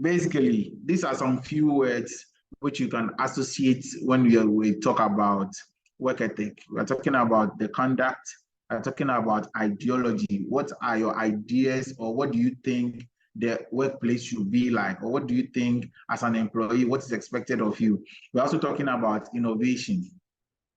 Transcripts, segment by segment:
basically, these are some few words which you can associate when we talk about work ethic. We're talking about the conduct, we're talking about ideology. What are your ideas, or what do you think the workplace should be like, or what do you think as an employee, what is expected of you? We're also talking about innovation.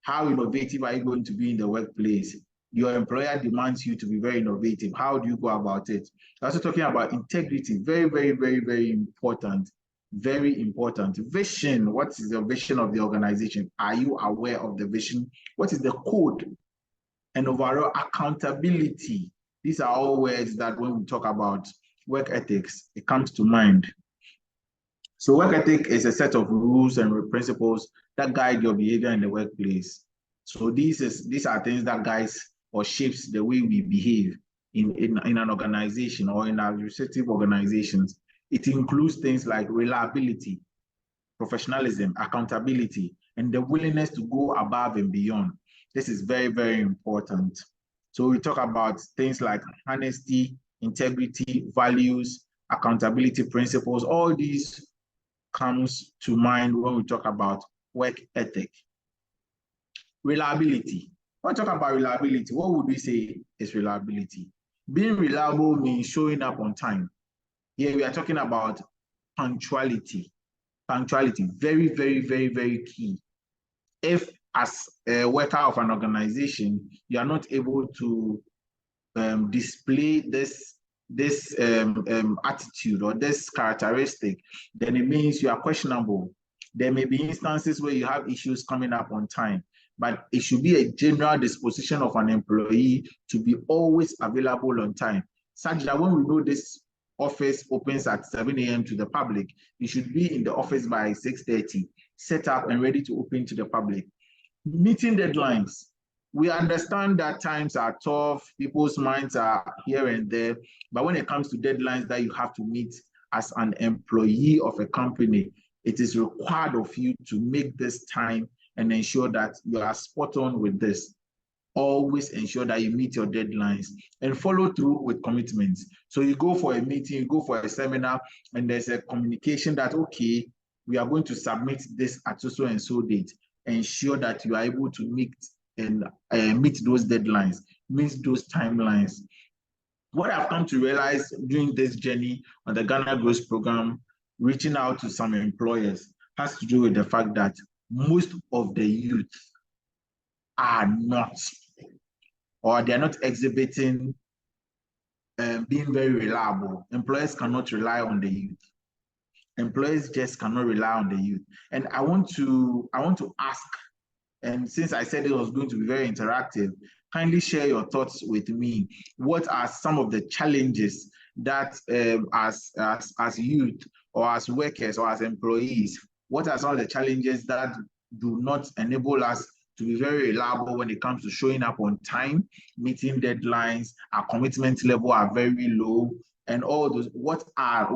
How innovative are you going to be in the workplace? Your employer demands you to be very innovative. How do you go about it? We're also talking about integrity. Very, very, very, very important. Very important. Vision. What is the vision of the organization? Are you aware of the vision? What is the code? And overall accountability. These are all words that when we talk about work ethics, it comes to mind. So work ethic is a set of rules and principles that guide your behavior in the workplace. So these are things that guides or shapes the way we behave in an organization or in our respective organizations. It includes things like reliability, professionalism, accountability, and the willingness to go above and beyond. This is very, very important. So we talk about things like honesty, integrity, values, accountability principles. All these comes to mind when we talk about work ethic. Reliability. When we talk about reliability, what would we say is reliability? Being reliable means showing up on time. Here we are talking about punctuality. Punctuality, very, very, very, very key. If as a worker of an organization, you are not able to display this attitude or this characteristic, then it means you are questionable. There may be instances where you have issues coming up on time, but it should be a general disposition of an employee to be always available on time, such that when we know this office opens at 7 a.m. to the public, you should be in the office by 6:30, set up and ready to open to the public. Meeting deadlines. We understand that times are tough, people's minds are here and there, but when it comes to deadlines that you have to meet as an employee of a company, it is required of you to make this time and ensure that you are spot on with this. Always ensure that you meet your deadlines and follow through with commitments. So you go for a meeting, you go for a seminar, and there's a communication that, okay, we are going to submit this at so and so date. Ensure that you are able to meet those deadlines, meet those timelines. What I've come to realize during this journey on the Ghana Growth Program, reaching out to some employers, has to do with the fact that most of the youth are not, or they're not exhibiting being very reliable. Employers cannot rely on the youth. Employers just cannot rely on the youth. And I want to ask, and since I said it was going to be very interactive, kindly share your thoughts with me. What are some of the challenges that as youth or as workers or as employees, what are some of the challenges that do not enable us to be very reliable when it comes to showing up on time, meeting deadlines, our commitment level are very low, and all those, what are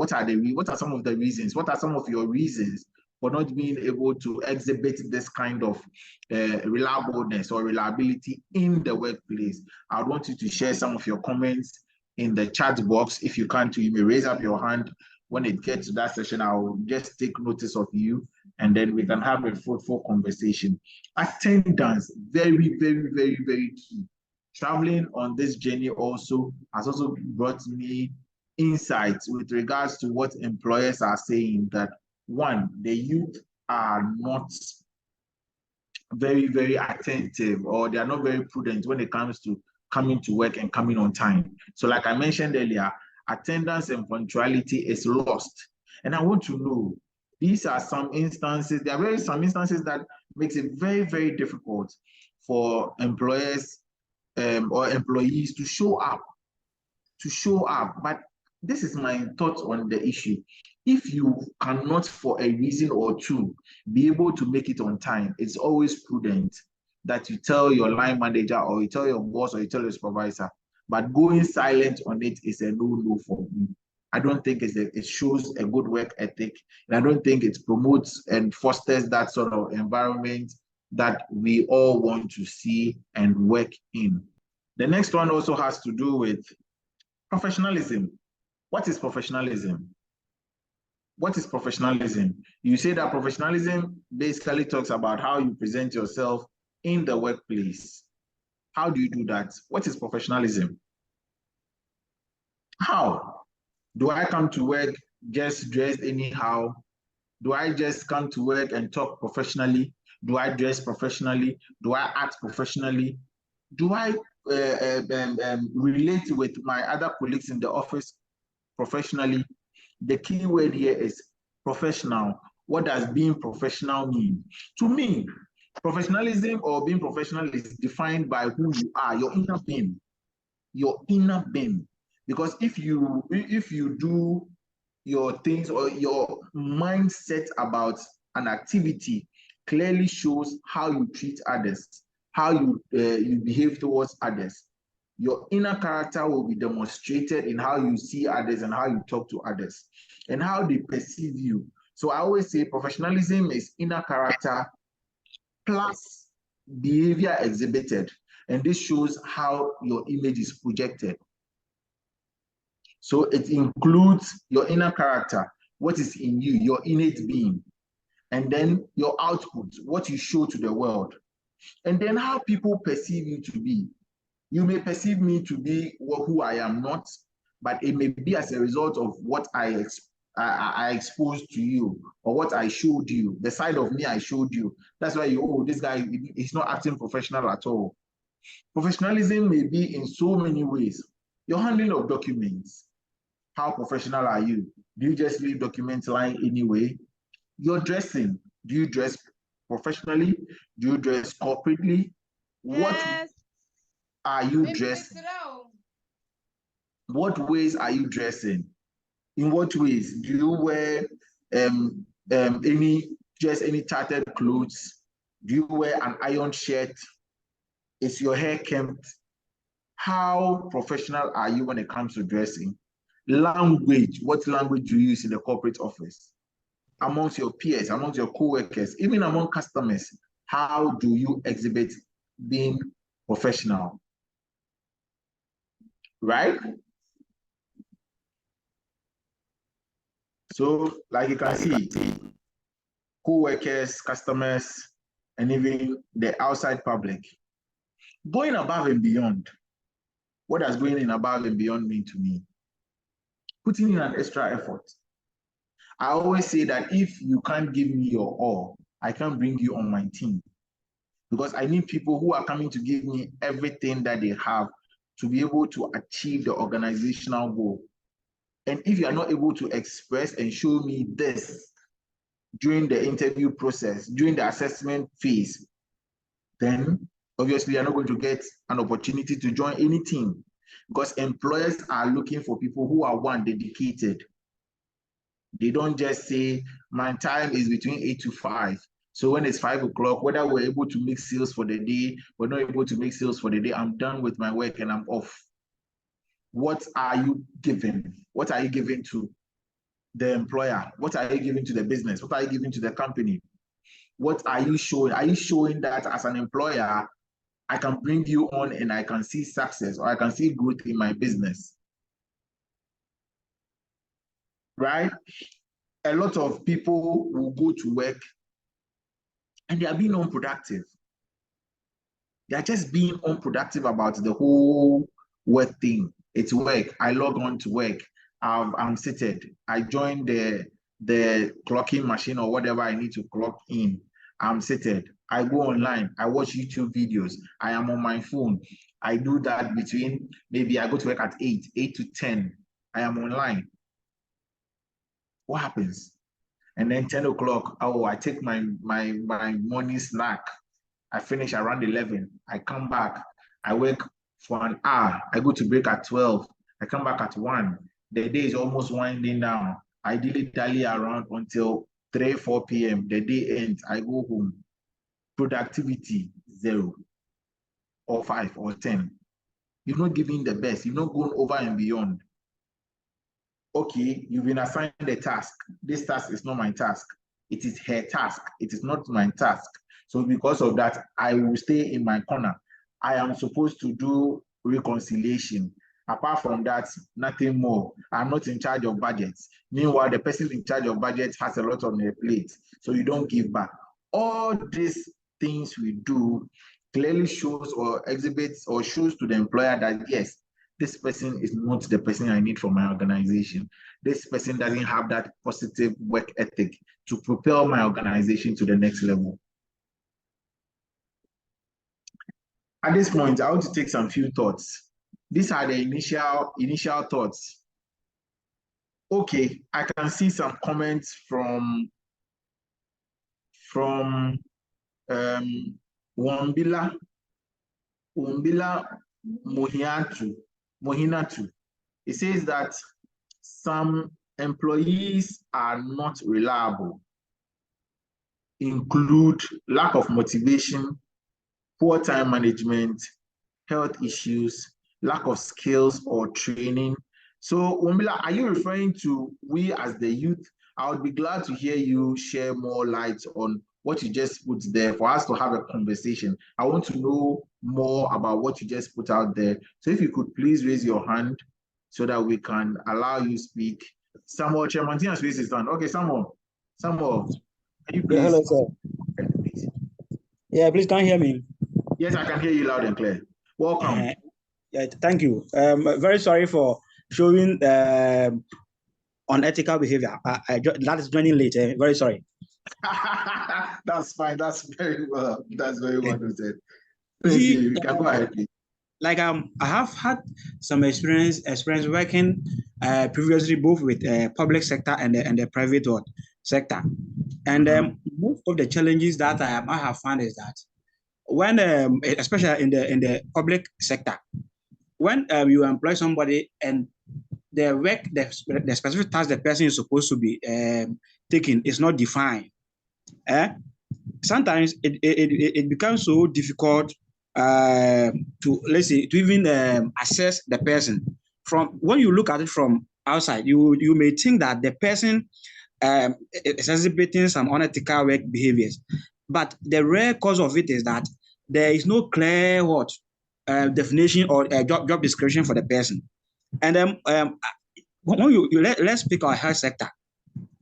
some of the reasons? What are some of your reasons for not being able to exhibit this kind of reliableness or reliability in the workplace? I would want you to share some of your comments in the chat box. If you can't, you may raise up your hand. When it gets to that session, I will just take notice of you, and then we can have a fruitful conversation. Attendance, very, very, very, very key. Traveling on this journey also has also brought me insights with regards to what employers are saying, that one, the youth are not very, very attentive, or they are not very prudent when it comes to coming to work and coming on time. So like I mentioned earlier, attendance and punctuality is lost. And I want to know, these are some instances, there are some instances that makes it very, very difficult for employers or employees to show up. But this is my thoughts on the issue. If you cannot, for a reason or two, be able to make it on time, it's always prudent that you tell your line manager, or you tell your boss, or you tell your supervisor. But going silent on it is a no-no for me. I don't think it shows a good work ethic, and I don't think it promotes and fosters that sort of environment that we all want to see and work in. The next one also has to do with professionalism. What is professionalism? What is professionalism? You say that professionalism basically talks about how you present yourself in the workplace. How do you do that? What is professionalism? How? Do I come to work just dressed anyhow? Do I just come to work and talk professionally? Do I dress professionally? Do I act professionally? Do I relate with my other colleagues in the office professionally? The key word here is professional. What does being professional mean? To me, professionalism or being professional is defined by who you are, your inner being. Your inner being. Because if you do your things or your mindset about an activity clearly shows how you treat others, how you behave towards others. Your inner character will be demonstrated in how you see others and how you talk to others and how they perceive you. So I always say professionalism is inner character plus behavior exhibited. And this shows how your image is projected. So it includes your inner character, what is in you, your innate being, and then your output, what you show to the world, and then how people perceive you to be. You may perceive me to be who I am not, but it may be as a result of what I exposed to you or what I showed you, the side of me I showed you. That's why this guy is not acting professional at all. Professionalism may be in so many ways. Your handling of documents. How professional are you? Do you just leave documents lying anyway? Your dressing. Do you dress professionally? Do you dress corporately? Yes. What are you dressing? What ways are you dressing? In what ways? Do you wear any tattered clothes? Do you wear an iron shirt? Is your hair kempt? How professional are you when it comes to dressing? Language. What language do you use in the corporate office? Amongst your peers, amongst your co-workers, even among customers, how do you exhibit being professional? Right? So, like you can see, co-workers, customers, and even the outside public. Going above and beyond. What does going in above and beyond mean to me? Putting in an extra effort. I always say that if you can't give me your all, I can't bring you on my team. Because I need people who are coming to give me everything that they have to be able to achieve the organizational goal. And if you are not able to express and show me this during the interview process, during the assessment phase, then obviously you're not going to get an opportunity to join any team, because employers are looking for people who are, one, dedicated. They don't just say, my time is between 8 to 5. So when it's 5 o'clock, whether we're able to make sales for the day, we're not able to make sales for the day, I'm done with my work and I'm off. What are you giving? What are you giving to the employer? What are you giving to the business? What are you giving to the company? What are you showing? Are you showing that as an employer, I can bring you on and I can see success or I can see growth in my business? Right? A lot of people will go to work and they are being unproductive. They are just being unproductive about the whole work thing. It's work. I log on to work. I'm seated. I join the clocking machine or whatever I need to clock in. I'm seated. I go online. I watch YouTube videos. I am on my phone. I do that between, maybe I go to work at 8 to 10. I am online. What happens? And then 10 o'clock, I take my morning snack. I finish around 11. I come back. I work for an hour. I go to break at 12. I come back at 1. The day is almost winding down. I dilly-dally around until 3, 4 p.m. The day ends. I go home. Productivity, 0 or 5 or 10. You're not giving the best. You're not going over and beyond. Okay, you've been assigned a task. This task is not my task. It is her task. It is not my task. So because of that, I will stay in my corner. I am supposed to do reconciliation. Apart from that, nothing more. I'm not in charge of budgets. Meanwhile, the person in charge of budgets has a lot on their plate, so you don't give back. All these things we do clearly shows or exhibits or shows to the employer that yes, this person is not the person I need for my organization. This person doesn't have that positive work ethic to propel my organization to the next level. At this point, I want to take some few thoughts. These are the initial thoughts. Okay, I can see some comments from Wambila Mohinatu. It says that some employees are not reliable, include lack of motivation, poor time management, health issues, lack of skills or training. So, Wambila, are you referring to we as the youth? I would be glad to hear you share more light on what you just put there for us to have a conversation. I want to know more about what you just put out there. So if you could please raise your hand so that we can allow you speak. Samuel Chairman, space is done. Okay, Samuel, can you please? Yeah, hello, sir. Yeah, please, can you hear me? Yes, I can hear you loud and clear. Welcome. Yeah, thank you. Very sorry for showing unethical behavior. That is joining late. Very sorry. That's fine. That's very well. That's very well said. You can go ahead, please. Like I have had some experience working previously both with public sector and the private sector, and most of the challenges that I have found is that when especially in the public sector, when you employ somebody and the work, the specific task the person is supposed to be taking is not defined, sometimes it becomes so difficult to, let's say, to even assess the person. From when you look at it from outside, you may think that the person is exhibiting some unethical work behaviors, but the rare cause of it is that there is no clear definition or job description for the person. And then when let's pick our health sector.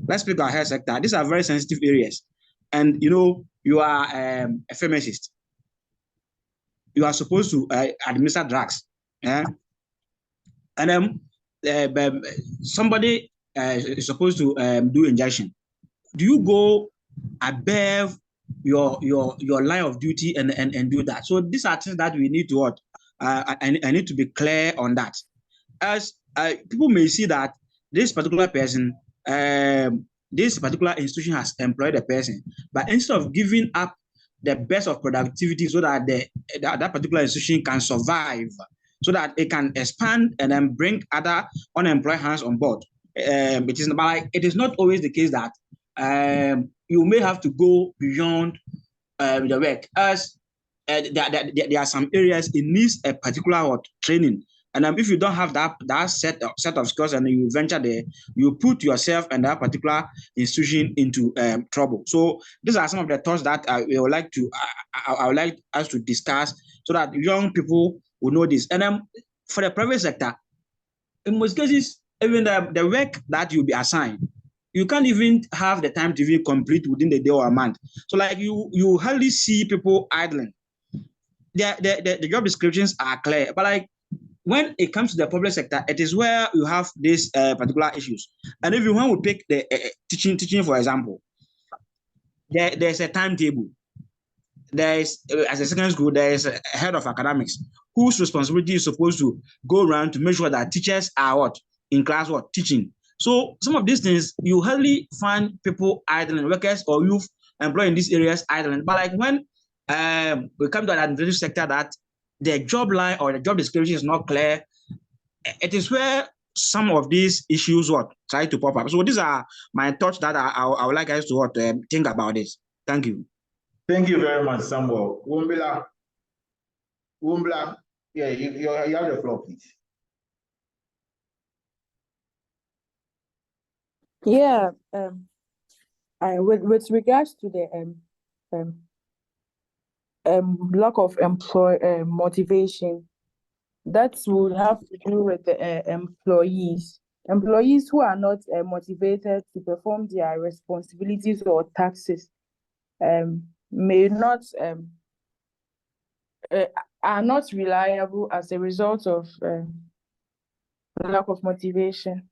These are very sensitive areas, and you are a pharmacist. You are supposed to administer drugs, and then somebody is supposed to do injection. Do you go above your line of duty and do that? So these are things that we need to I need to be clear on that. As people may see that this particular person, this particular institution has employed a person, but instead of giving up the best of productivity so that that particular institution can survive, so that it can expand and then bring other unemployed hands on board. It is not always the case that you may have to go beyond the work, as there are some areas it needs a particular training. And if you don't have that set of skills and you venture there, you put yourself and that particular institution into trouble. So these are some of the thoughts that I would like us to discuss so that young people will know this. And for the private sector, in most cases, even the work that you'll be assigned, you can't even have the time to even complete within the day or a month. So like you hardly see people idling. The job descriptions are clear, but like when it comes to the public sector, it is where you have these particular issues. And if you want to pick the teaching, for example, there's a timetable. There is, as a secondary school, there is a head of academics whose responsibility is supposed to go around to make sure that teachers are in class teaching. So some of these things, you hardly find people idling, workers or youth employed in these areas idling. But like when we come to an administrative sector that the job line or the job description is not clear, it is where some of these issues try to pop up. So these are my thoughts that I would like us to think about this. Thank you. Thank you very much, Samuel. Wambila, yeah, you have the floor, please. Yeah, with regards to the lack of motivation that will have to do with the employees. Employees who are not motivated to perform their responsibilities or taxes may not are not reliable as a result of lack of motivation.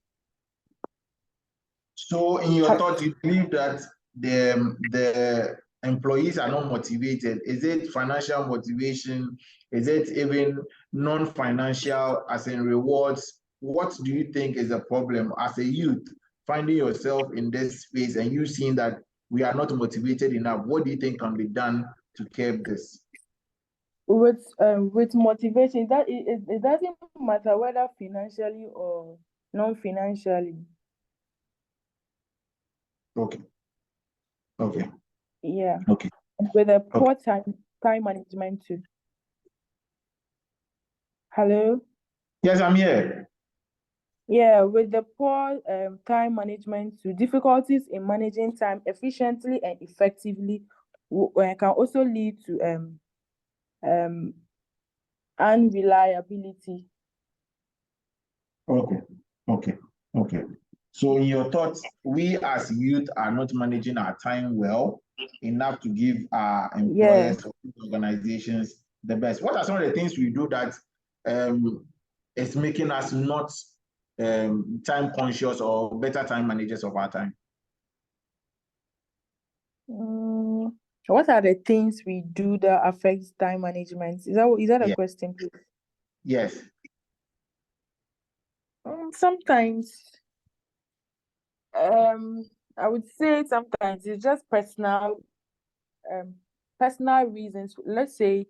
So, in your thought, you believe that the employees are not motivated? Is it financial motivation? Is it even non-financial, as in rewards? What do you think is the problem as a youth finding yourself in this space and you seeing that we are not motivated enough? What do you think can be done to curb this? With motivation, that it doesn't matter whether financially or non-financially. Okay. Okay. Yeah. Okay. With a poor time management too. Hello? Yes, I'm here. Yeah, with the poor time management too, difficulties in managing time efficiently and effectively can also lead to unreliability. Okay. Okay. Okay. So, in your thoughts, we as youth are not managing our time well enough to give our employers or organizations the best. What are some of the things we do that is making us not time conscious or better time managers of our time? What are the things we do that affects time management? Is that a question, please? Yes. Sometimes, I would say sometimes it's just personal reasons. Let's say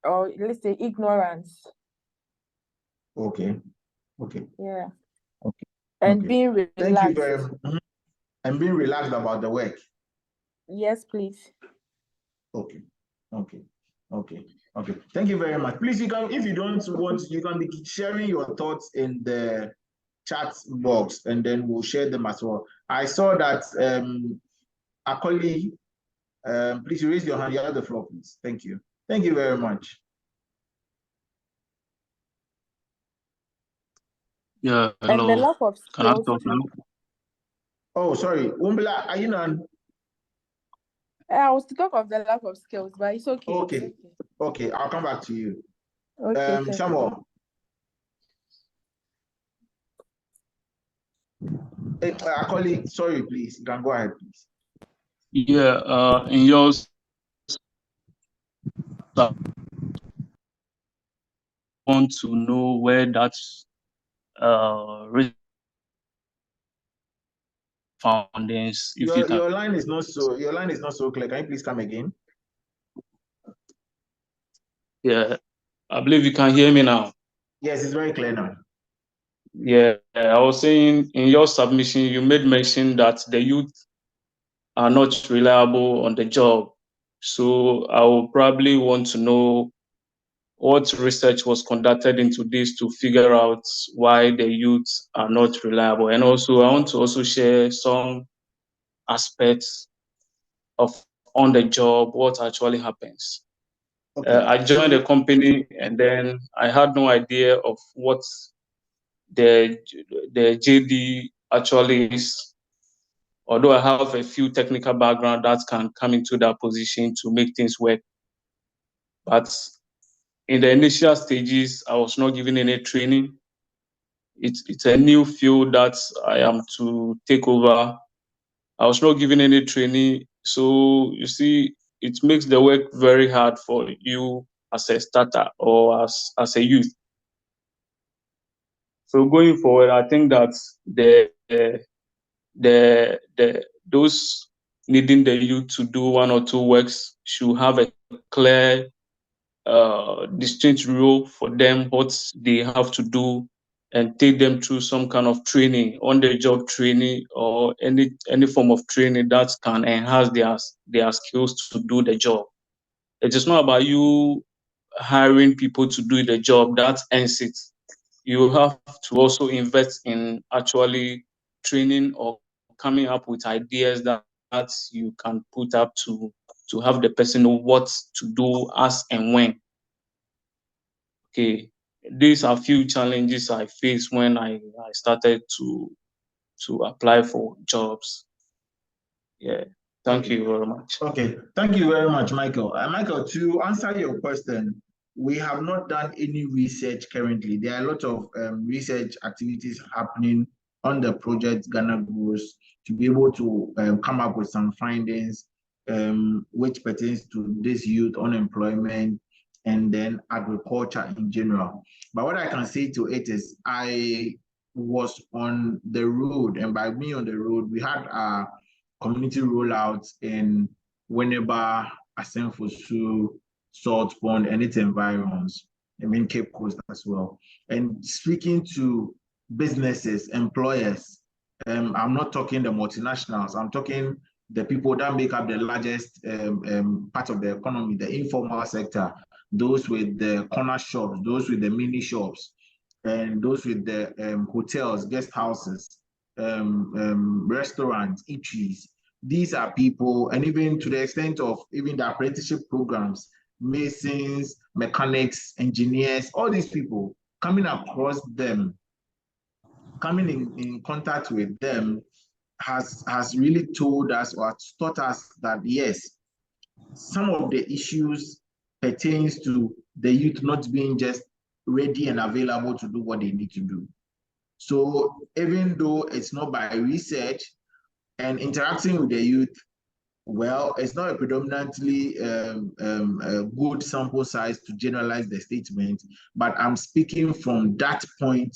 ignorance. Okay. Okay. Yeah. Okay. And okay. being relaxed. Thank you very much. And being relaxed about the work. Yes, please. Okay. Okay. Okay. Okay. Thank you very much. Please, you can, if you don't want, you can be sharing your thoughts in the chat box, and then we'll share them as well. I saw that Akoli, please raise your hand. You have the floor, please. Thank you. Thank you very much. Yeah, hello. And the lack of Can I skills. talk now? Oh, sorry. Umbla, are you none? I was to talk of the lack of skills, but it's okay. Okay. Okay, I'll come back to you. Okay. Samuel. Akoli, sorry, please. You can go ahead, please. Yeah, in yours, I want to know where that's foundings. If you can. Your line is not so clear. Can you please come again? Yeah, I believe you can hear me now. Yes, it's very clear now. Yeah, I was saying in your submission, you made mention that the youth are not reliable on the job. So I will probably want to know what research was conducted into this to figure out why the youth are not reliable. And also, I want to also share some aspects of on the job, what actually happens. Okay. I joined the company and then I had no idea of what the JD actually is. Although I have a few technical background that can come into that position to make things work. But in the initial stages, I was not given any training. It's a new field that I am to take over. I was not given any training. So you see, it makes the work very hard for you as a starter or as a youth. So going forward, I think that those needing the youth to do one or two works should have a clear, distinct role for them, what they have to do, and take them through some kind of training, on-the-job training, or any form of training that can enhance their skills to do the job. It is not about you hiring people to do the job. That ends it. You have to also invest in actually training or coming up with ideas that you can put up to have the person know what to do as and when. okay, these are few challenges I faced when I started to apply for jobs. Yeah. Thank you very much. Okay, thank you very much, Michael. Michael, to answer your question, we have not done any research currently. There are a lot of research activities happening on the project Ghana Grows to be able to come up with some findings which pertains to this youth unemployment and then agriculture in general. But what I can say to it is I was on the road, and by me on the road, we had a community rollouts in Winneba, Asenfosu, Salt Pond, and its environs, I mean Cape Coast as well. And speaking to businesses, employers, I'm not talking the multinationals, I'm talking the people that make up the largest part of the economy, the informal sector, those with the corner shops, those with the mini shops, and those with the hotels, guest houses, restaurants, eateries. These are people, and even to the extent of even the apprenticeship programs, masons, mechanics, engineers, all these people coming across them, coming in contact with them has really told us or taught us that yes, some of the issues pertains to the youth not being just ready and available to do what they need to do. So even though it's not by research and interacting with the youth, well, it's not a predominantly a good sample size to generalize the statement, but I'm speaking from that point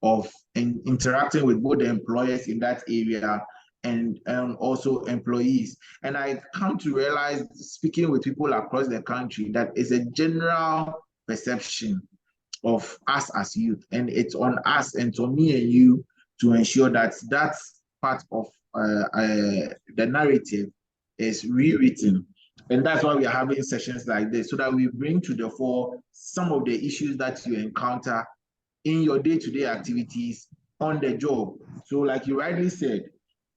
of interacting with both the employers in that area and also employees. And I come to realize, speaking with people across the country, that it's a general perception of us as youth, and it's on us and to me and you to ensure that that's part of the narrative is rewritten. And that's why we are having sessions like this, so that we bring to the fore some of the issues that you encounter in your day-to-day activities on the job. So like you rightly said,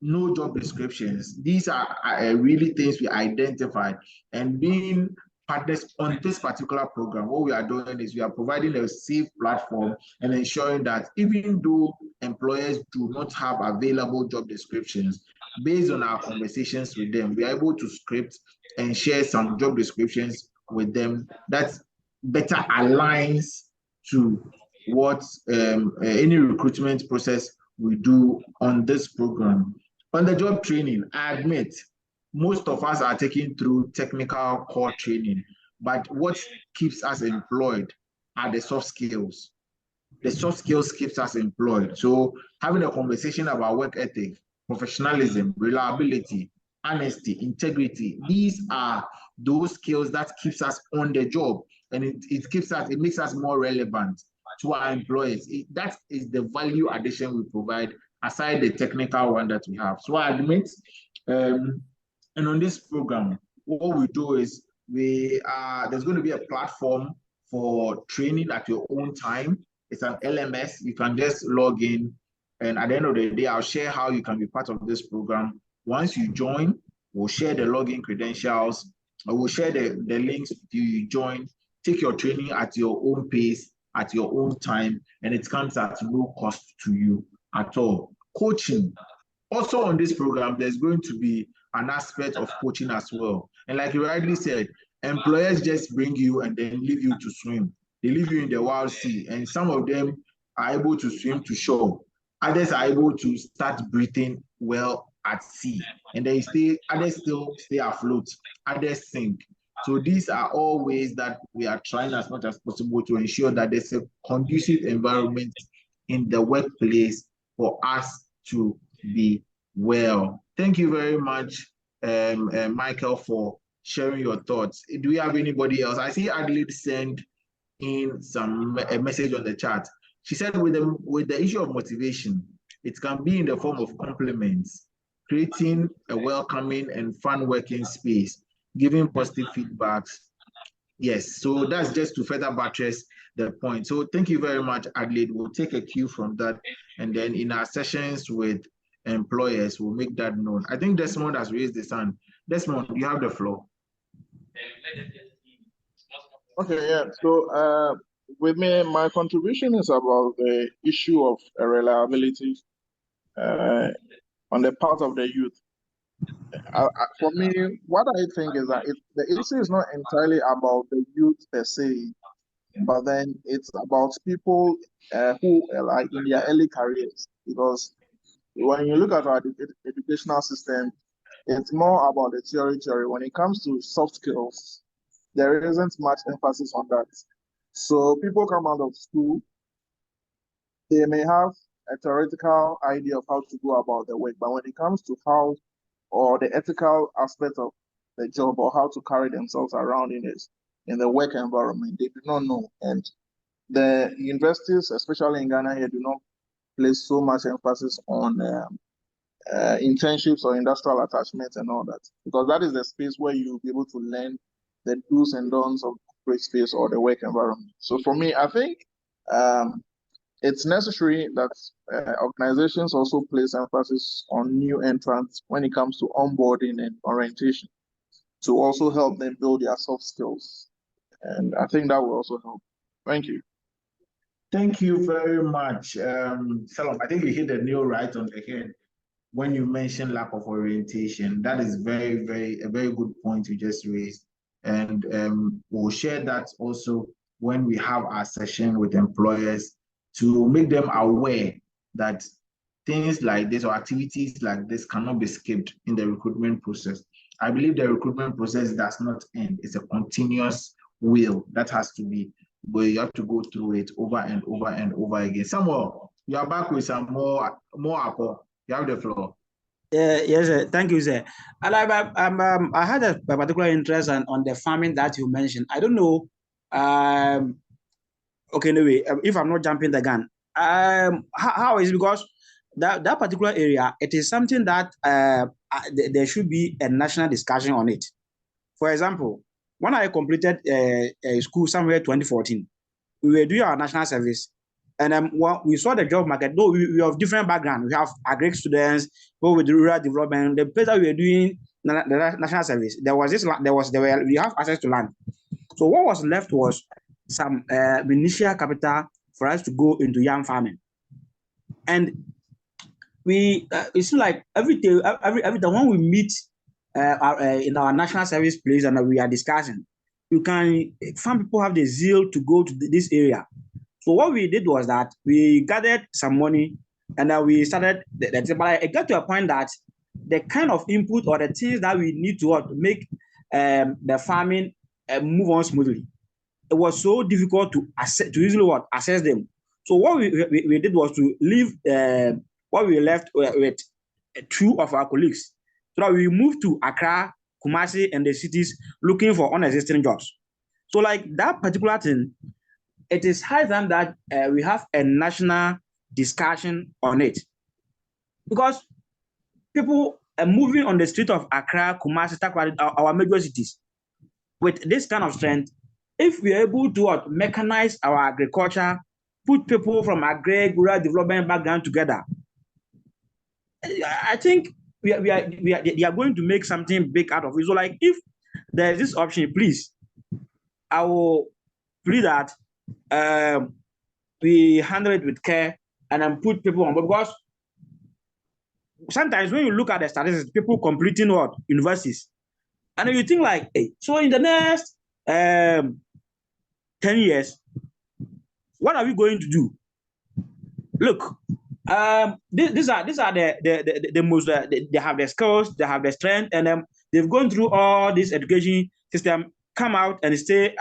no job descriptions. These are really things we identified, and being partners on this particular program, what we are doing is we are providing a safe platform and ensuring that even though employers do not have available job descriptions, based on our conversations with them, we are able to script and share some job descriptions with them that better aligns to what any recruitment process we do on this program. On the job training, I admit, most of us are taking through technical core training, but what keeps us employed are the soft skills. The soft skills keeps us employed. So having a conversation about work ethic, professionalism, reliability, honesty, integrity, these are those skills that keeps us on the job, and it makes us more relevant to our employers. That is the value addition we provide aside the technical one that we have. So I admit, and on this program, what we do is there's going to be a platform for training at your own time. It's an LMS. You can just log in, and at the end of the day, I'll share how you can be part of this program. Once you join, we'll share the login credentials. I will share the links to you join. Take your training at your own pace, at your own time, and it comes at no cost to you at all. Coaching. Also on this program, there's going to be an aspect of coaching as well. And like you rightly said, employers just bring you and then leave you to swim. They leave you in the wild sea, and some of them are able to swim to shore. Others are able to start breathing well at sea, and others still stay afloat, others sink. So these are all ways that we are trying as much as possible to ensure that there's a conducive environment in the workplace for us to be well. Thank you very much, Michael, for sharing your thoughts. Do we have anybody else? I see Adelaide send in a message on the chat. She said with the issue of motivation, it can be in the form of compliments, creating a welcoming and fun working space, giving positive feedbacks. Yes, so that's just to further buttress the point. So thank you very much, Adelaide. We'll take a cue from that, and then in our sessions with employers, we'll make that known. I think Desmond has raised his hand. Desmond, you have the floor. Okay, yeah. So with me, my contribution is about the issue of reliability on the part of the youth. For me, what I think is that the issue is not entirely about the youth per se, but then it's about people who are like in their early careers. Because when you look at our educational system, it's more about the theory. When it comes to soft skills, there isn't much emphasis on that. So people come out of school, they may have a theoretical idea of how to go about the work, but when it comes to how or the ethical aspect of the job or how to carry themselves around in the work environment, they do not know. And the universities, especially in Ghana here, do not place so much emphasis on internships or industrial attachments and all that, because that is the space where you'll be able to learn the do's and don'ts of the work space or the work environment. So for me, I think it's necessary that organizations also place emphasis on new entrants when it comes to onboarding and orientation to also help them build their soft skills. And I think that will also help. Thank you. Thank you very much, Salom. I think you hit the nail right on the head when you mentioned lack of orientation. That is a very good point you just raised. And we'll share that also when we have our session with employers to make them aware that things like this or activities like this cannot be skipped in the recruitment process. I believe the recruitment process does not end. It's a continuous wheel that has to be, but you have to go through it over and over and over again. Samuel, you are back with some more apple. You have the floor. Yes, sir. Thank you, sir. I had a particular interest on the farming that you mentioned. I don't know. Okay, anyway, if I'm not jumping the gun, how is it? Because that particular area, it is something that there should be a national discussion on it. For example, when I completed school somewhere 2014, we were doing our national service. And we saw the job market, though we have different backgrounds. We have agri students, people with rural development. The place that we were doing the national service, we have access to land. So what was left was some initial capital for us to go into yam farming. And it's like every time when we meet in our national service place and we are discussing, some people have the zeal to go to this area. So what we did was that we gathered some money and then we started but it got to a point that the kind of input or the things that we need to make the farming move on smoothly, it was so difficult to easily assess them. So what we did was to leave what we left with two of our colleagues. So that we moved to Accra, Kumasi, and the cities looking for unexisting jobs. So like that particular thing, it is high time that we have a national discussion on it, because people are moving on the street of Accra, Kumasi, our major cities, with this kind of strength. If we are able to mechanize our agriculture, put people from rural development background together, I think they are going to make something big out of it. So like if there is this option, please, I will plead that we handle it with care and then put people on board, because sometimes when you look at the statistics, people completing universities, and you think like, hey, so in the next 10 years, what are we going to do? Look, these are the most they have the skills, they have the strength, and they've gone through all this education system, come out and stay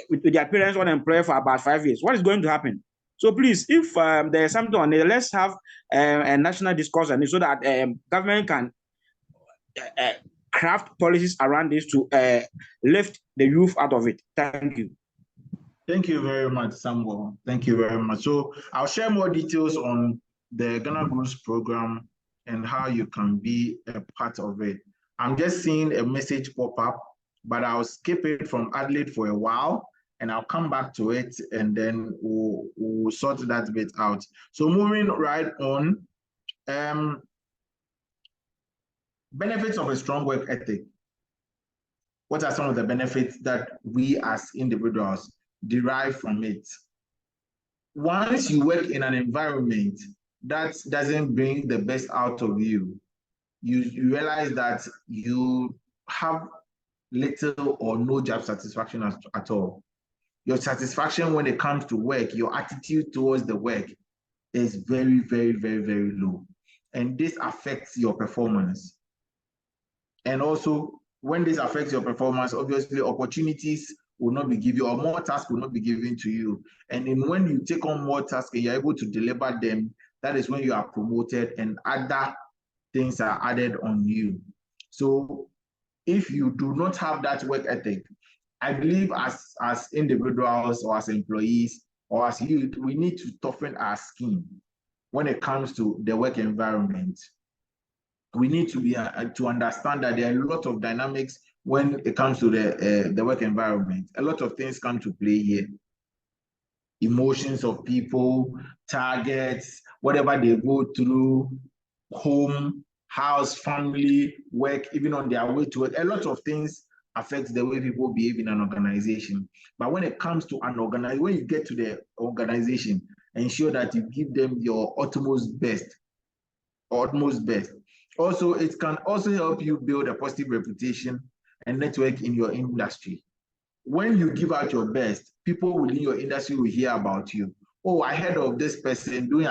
with their parents unemployed for about 5 years. What is going to happen? So please, if there's something on it, let's have a national discourse on it so that government can craft policies around this to lift the youth out of it. Thank you. Thank you very much, Samuel. Thank you very much. So I'll share more details on the Ghana Growth Program and how you can be a part of it. I'm just seeing a message pop up, but I'll skip it from Adelaide for a while and I'll come back to it and then we'll sort that bit out. So moving right on, benefits of a strong work ethic. What are some of the benefits that we as individuals derive from it. Once you work in an environment that doesn't bring the best out of you, you realize that you have little or no job satisfaction at all. Your satisfaction when it comes to work, your attitude towards the work is very, very, very, very low. And this affects your performance. And also, when this affects your performance, obviously opportunities will not be given, or more tasks will not be given to you. And then when you take on more tasks and you're able to deliver them, that is when you are promoted and other things are added on you. So if you do not have that work ethic, I believe as individuals or as employees or as youth, we need to toughen our skin when it comes to the work environment. We need to be to understand that there are a lot of dynamics when it comes to the work environment. A lot of things come to play here. Emotions of people, targets, whatever they go through, home, house, family, work, even on their way to work. A lot of things affect the way people behave in an organization. But when it comes to an organization, when you get to the organization, ensure that you give them your utmost best. Also, it can also help you build a positive reputation and network in your industry. When you give out your best, people within your industry will hear about you. Oh, I heard of this person doing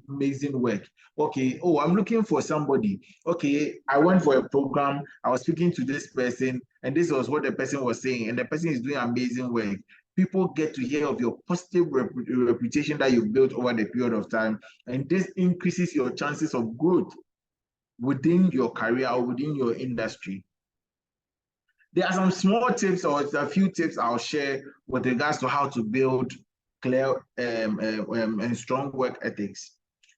amazing work. Okay, oh, I'm looking for somebody. Okay, I went for a program, I was speaking to this person, and this was what the person was saying, and the person is doing amazing work. People get to hear of your positive reputation that you've built over the period of time, and this increases your chances of growth within your career or within your industry. There are some small tips or a few tips I'll share with regards to how to build clear and strong work ethics.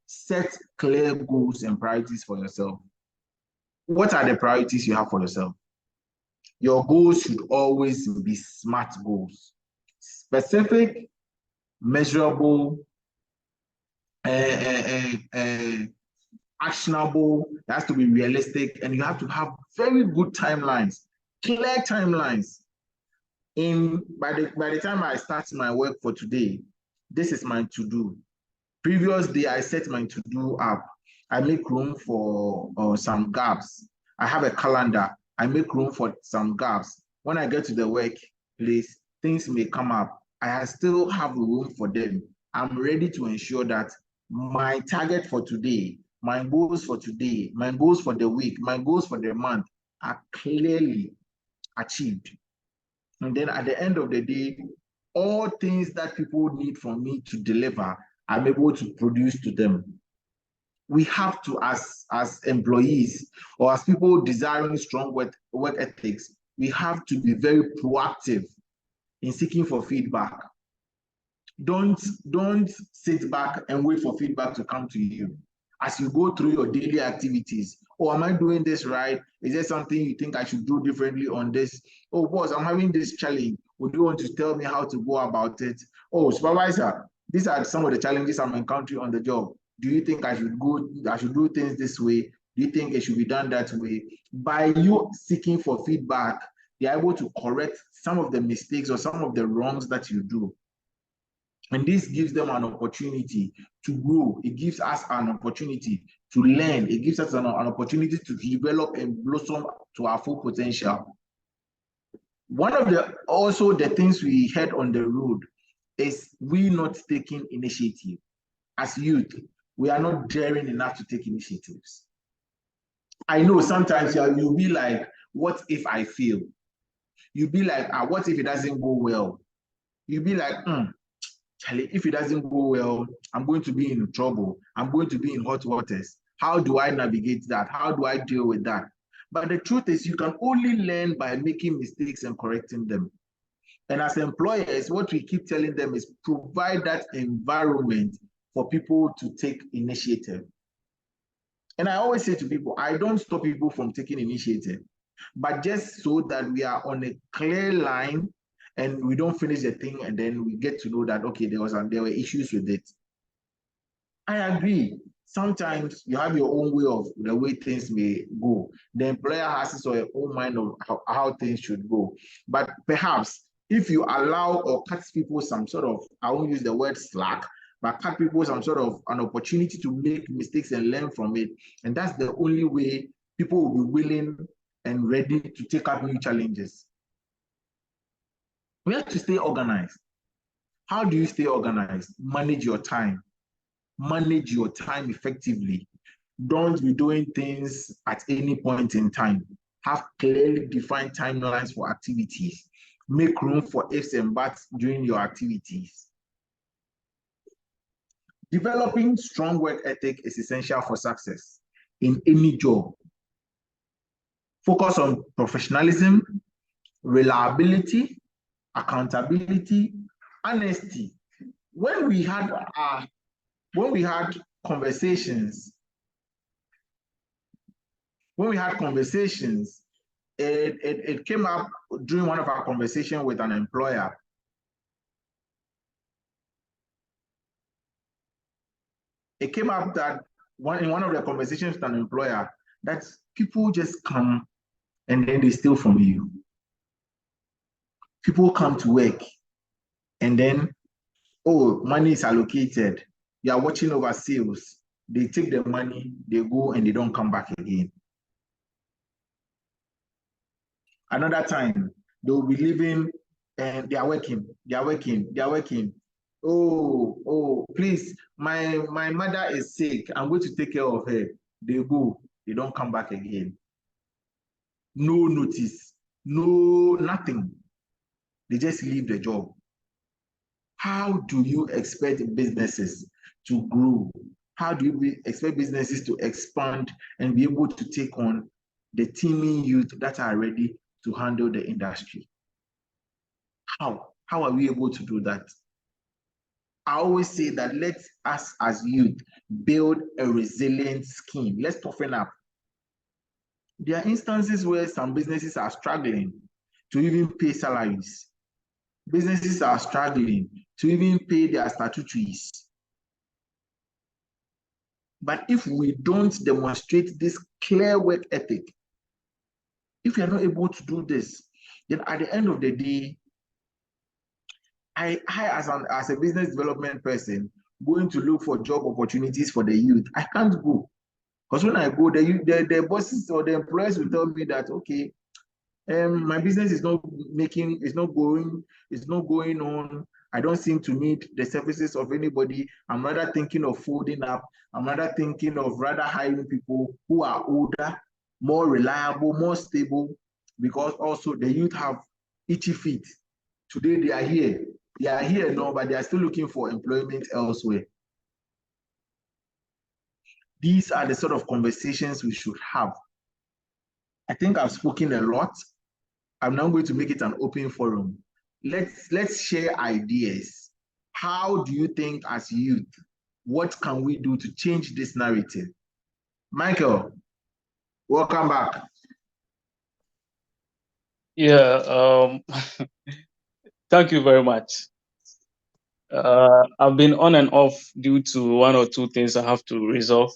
Set clear goals and priorities for yourself. What are the priorities you have for yourself? Your goals should always be SMART goals. Specific, measurable, actionable. It has to be realistic, and you have to have very good timelines, clear timelines. By the time I start my work for today, this is my to-do. Previous day, I set my to-do up. I make room for some gaps. I have a calendar. I make room for some gaps. When I get to the workplace, things may come up. I still have room for them. I'm ready to ensure that my target for today, my goals for today, my goals for the week, my goals for the month are clearly achieved. And then at the end of the day, all things that people need from me to deliver, I'm able to produce to them. We have to, as employees or as people desiring strong work ethics, we have to be very proactive in seeking for feedback. Don't sit back and wait for feedback to come to you. As you go through your daily activities, oh, am I doing this right? Is there something you think I should do differently on this? Oh, boss, I'm having this challenge. Would you want to tell me how to go about it? Oh, supervisor, these are some of the challenges I'm encountering on the job. Do you think I should do things this way? Do you think it should be done that way? By you seeking for feedback, you're able to correct some of the mistakes or some of the wrongs that you do. And this gives them an opportunity to grow. It gives us an opportunity to learn. It gives us an opportunity to develop and blossom to our full potential. One of the things we had on the road is we not taking initiative. As youth, we are not daring enough to take initiatives. I know sometimes you'll be like, what if I fail? You'll be like, what if it doesn't go well? You'll be like, Charlie, if it doesn't go well, I'm going to be in trouble. I'm going to be in hot waters. How do I navigate that? How do I deal with that? But the truth is, you can only learn by making mistakes and correcting them. And as employers, what we keep telling them is provide that environment for people to take initiative. And I always say to people, I don't stop people from taking initiative, but just so that we are on a clear line and we don't finish the thing and then we get to know that, okay, there were issues with it. I agree. Sometimes you have your own way of the way things may go. The employer has his own mind of how things should go. But perhaps If you allow or cut people some sort of, I won't use the word slack, but cut people some sort of an opportunity to make mistakes and learn from it, and that's the only way people will be willing and ready to take up new challenges. We have to stay organized. How do you stay organized? Manage your time. Manage your time effectively. Don't be doing things at any point in time. Have clearly defined timelines for activities. Make room for ifs and buts during your activities. Developing strong work ethic is essential for success in any job. Focus on professionalism, reliability, accountability, honesty. When we had conversations, it came up during one of our conversations with an employer. It came up that in one of the conversations with an employer, that people just come and then they steal from you. People come to work and then, oh, money is allocated. You are watching over sales. They take the money, they go and they don't come back again. Another time, they will be leaving and they are working. Oh, please, my mother is sick. I'm going to take care of her. They go, they don't come back again. No notice, no nothing. They just leave the job. How do you expect businesses to grow? How do you expect businesses to expand and be able to take on the teeming youth that are ready to handle the industry? How are we able to do that? I always say that let us as youth build a resilient scheme. Let's toughen up. There are instances where some businesses are struggling to even pay salaries. Businesses are struggling to even pay their statutories. But if we don't demonstrate this clear work ethic, if we are not able to do this, then at the end of the day, I as a business development person, going to look for job opportunities for the youth, I can't go. Because when I go, the bosses or the employers will tell me that, okay, my business is not going on. I don't seem to need the services of anybody. I'm rather thinking of folding up. I'm rather thinking of hiring people who are older, more reliable, more stable, because also the youth have itchy feet. Today they are here. They are here now, but they are still looking for employment elsewhere. These are the sort of conversations we should have. I think I've spoken a lot. I'm now going to make it an open forum. Let's share ideas. How do you think as youth, what can we do to change this narrative? Michael, welcome back. Yeah, thank you very much. I've been on and off due to one or two things I have to resolve.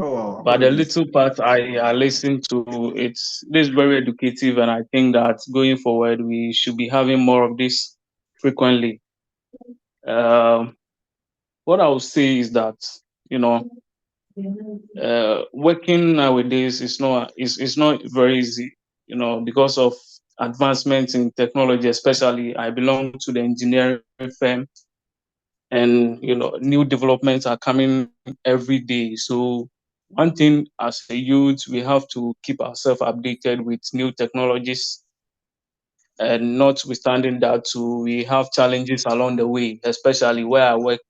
Oh, but the little part I listened to, this is very educative, and I think that going forward we should be having more of this frequently. What I would say is that, working nowadays is not very easy, because of advancements in technology. Especially, I belong to the engineering firm, and new developments are coming every day. So one thing as a youth, we have to keep ourselves updated with new technologies, and notwithstanding that too, we have challenges along the way, especially where I work,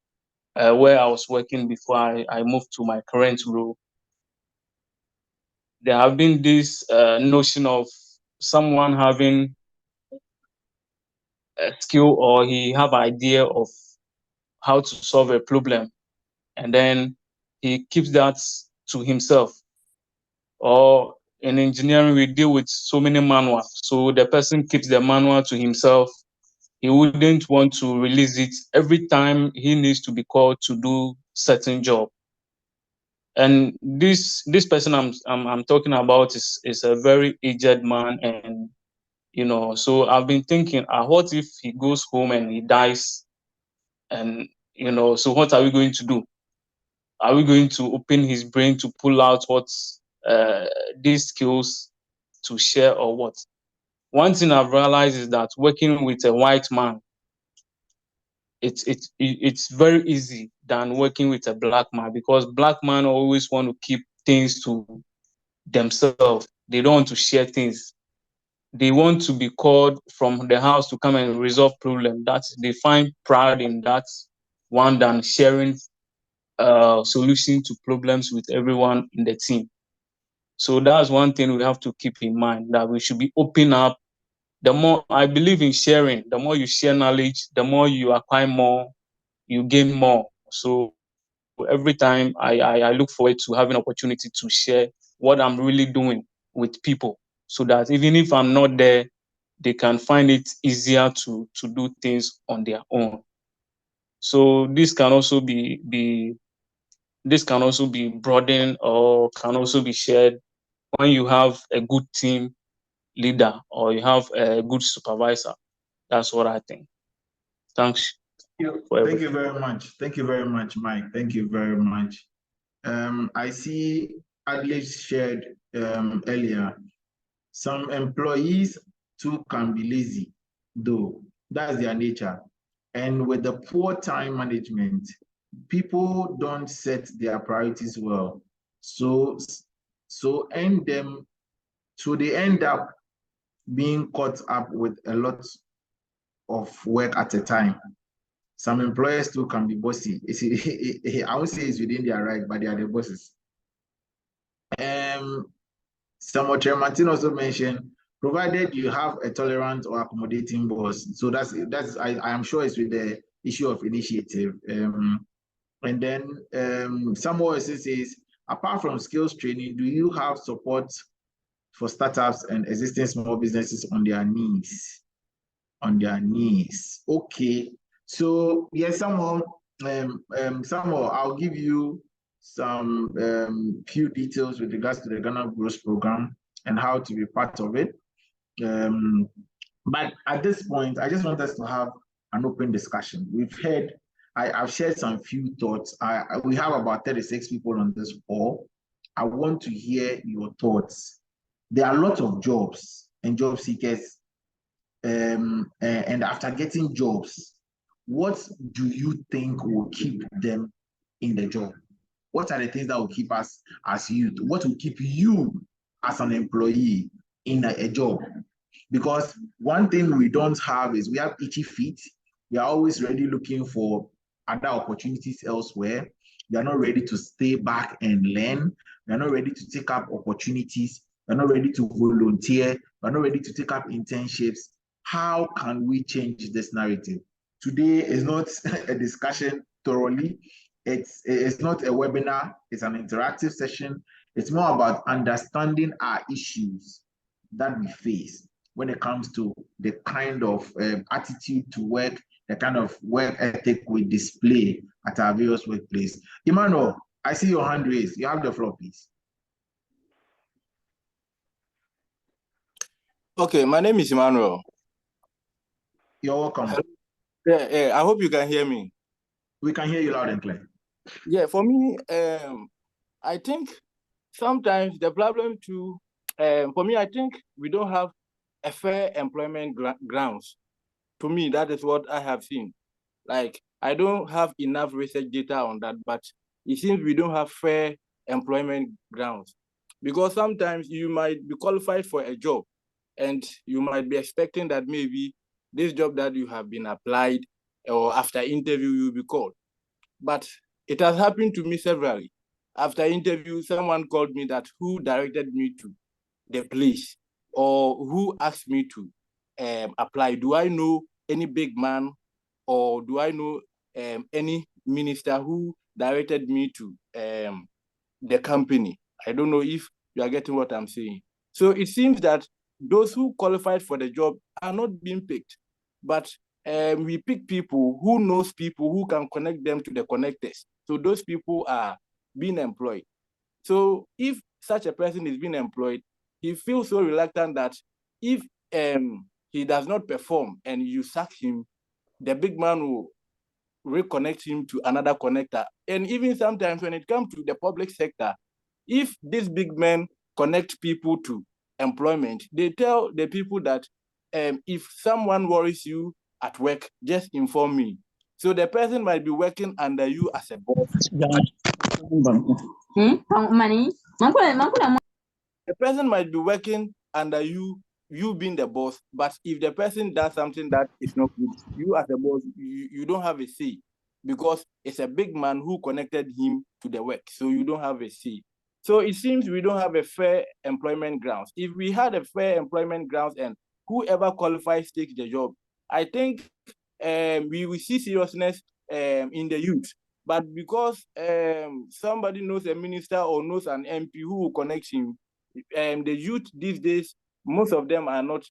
where I was working before I moved to my current role. There have been this notion of someone having a skill, or he have an idea of how to solve a problem, and then he keeps that to himself. Or in engineering, we deal with so many manuals, so the person keeps the manual to himself. He wouldn't want to release it every time he needs to be called to do certain job. And this person I'm talking about is a very aged man, and So I've been thinking, what if he goes home and he dies? And, so what are we going to do? Are we going to open his brain to pull out what these skills to share or what? One thing I've realized is that working with a white man, it's very easy than working with a black man, because black men always want to keep things to themselves. They don't want to share things. They want to be called from the house to come and resolve problem. They find pride in that one than sharing solution to problems with everyone in the team. So that's one thing we have to keep in mind, that we should be open up. The more I believe in sharing, the more you share knowledge, the more you acquire more, you gain more. So every time I look forward to having opportunity to share what I'm really doing with people, so that even if I'm not there, they can find it easier to do things on their own. So this can also be broadened, or can also be shared when you have a good team leader or you have a good supervisor. That's what I think. Thanks. Thank you very much. Thank you very much, Mike. Thank you very much. I see Adley shared earlier. Some employees too can be lazy, though. That's their nature. And with the poor time management, people don't set their priorities well. So they end up being caught up with a lot of work at a time. Some employers too can be bossy. I won't say it's within their right, but they are the bosses. Samuel Martin also mentioned, provided you have a tolerant or accommodating boss. So that's I am sure it's with the issue of initiative. And then Samuel also says, apart from skills training, do you have support for startups and existing small businesses on their knees? On their knees. Okay. So yes, Samuel, I'll give you some few details with regards to the Ghana Growth Program and how to be part of it. But at this point, I just want us to have an open discussion. I've shared some few thoughts. We have about 36 people on this call. I want to hear your thoughts. There are lots of jobs and job seekers. And after getting jobs, what do you think will keep them in the job? What are the things that will keep us as youth? What will keep you as an employee in a job? Because one thing we don't have is we have itchy feet. We are always ready looking for other opportunities elsewhere. We are not ready to stay back and learn. We are not ready to take up opportunities. We are not ready to volunteer. We are not ready to take up internships. How can we change this narrative? Today is not a discussion thoroughly. It's not a webinar. It's an interactive session. It's more about understanding our issues that we face when it comes to the kind of attitude to work, the kind of work ethic we display at our various workplaces. Emmanuel, I see your hand raised. You have the floor, please. Okay, my name is Emmanuel. You're welcome. Yeah, I hope you can hear me. We can hear you loud and clear. Yeah, for me, I think sometimes the problem too, for me, I think we don't have a fair employment grounds. To me, that is what I have seen. Like, I don't have enough research data on that, but it seems we don't have fair employment grounds. Because sometimes you might be qualified for a job and you might be expecting that maybe this job that you have been applied or after interview you'll be called. But it has happened to me severally. After interview, someone called me that who directed me to the place or who asked me to apply. Do I know any big man or do I know any minister who directed me to the company? I don't know if you are getting what I'm saying. So it seems that those who qualified for the job are not being picked, but we pick people who knows people who can connect them to the connectors. So those people are being employed. So if such a person is being employed, he feels so reluctant that if he does not perform and you sack him, the big man will reconnect him to another connector. And even sometimes when it comes to the public sector, if these big men connect people to employment, they tell the people that if someone worries you at work, just inform me. So the person might be working under you as a boss. The person might be working under you being the boss, but if the person does something that is not good, you as a boss, you don't have a say, because it's a big man who connected him to the work, so you don't have a say. So it seems we don't have a fair employment grounds. If we had a fair employment grounds and whoever qualifies takes the job, I think we will see seriousness in the youth. But because somebody knows a minister or knows an MP who will connect him, the youth these days, most of them are not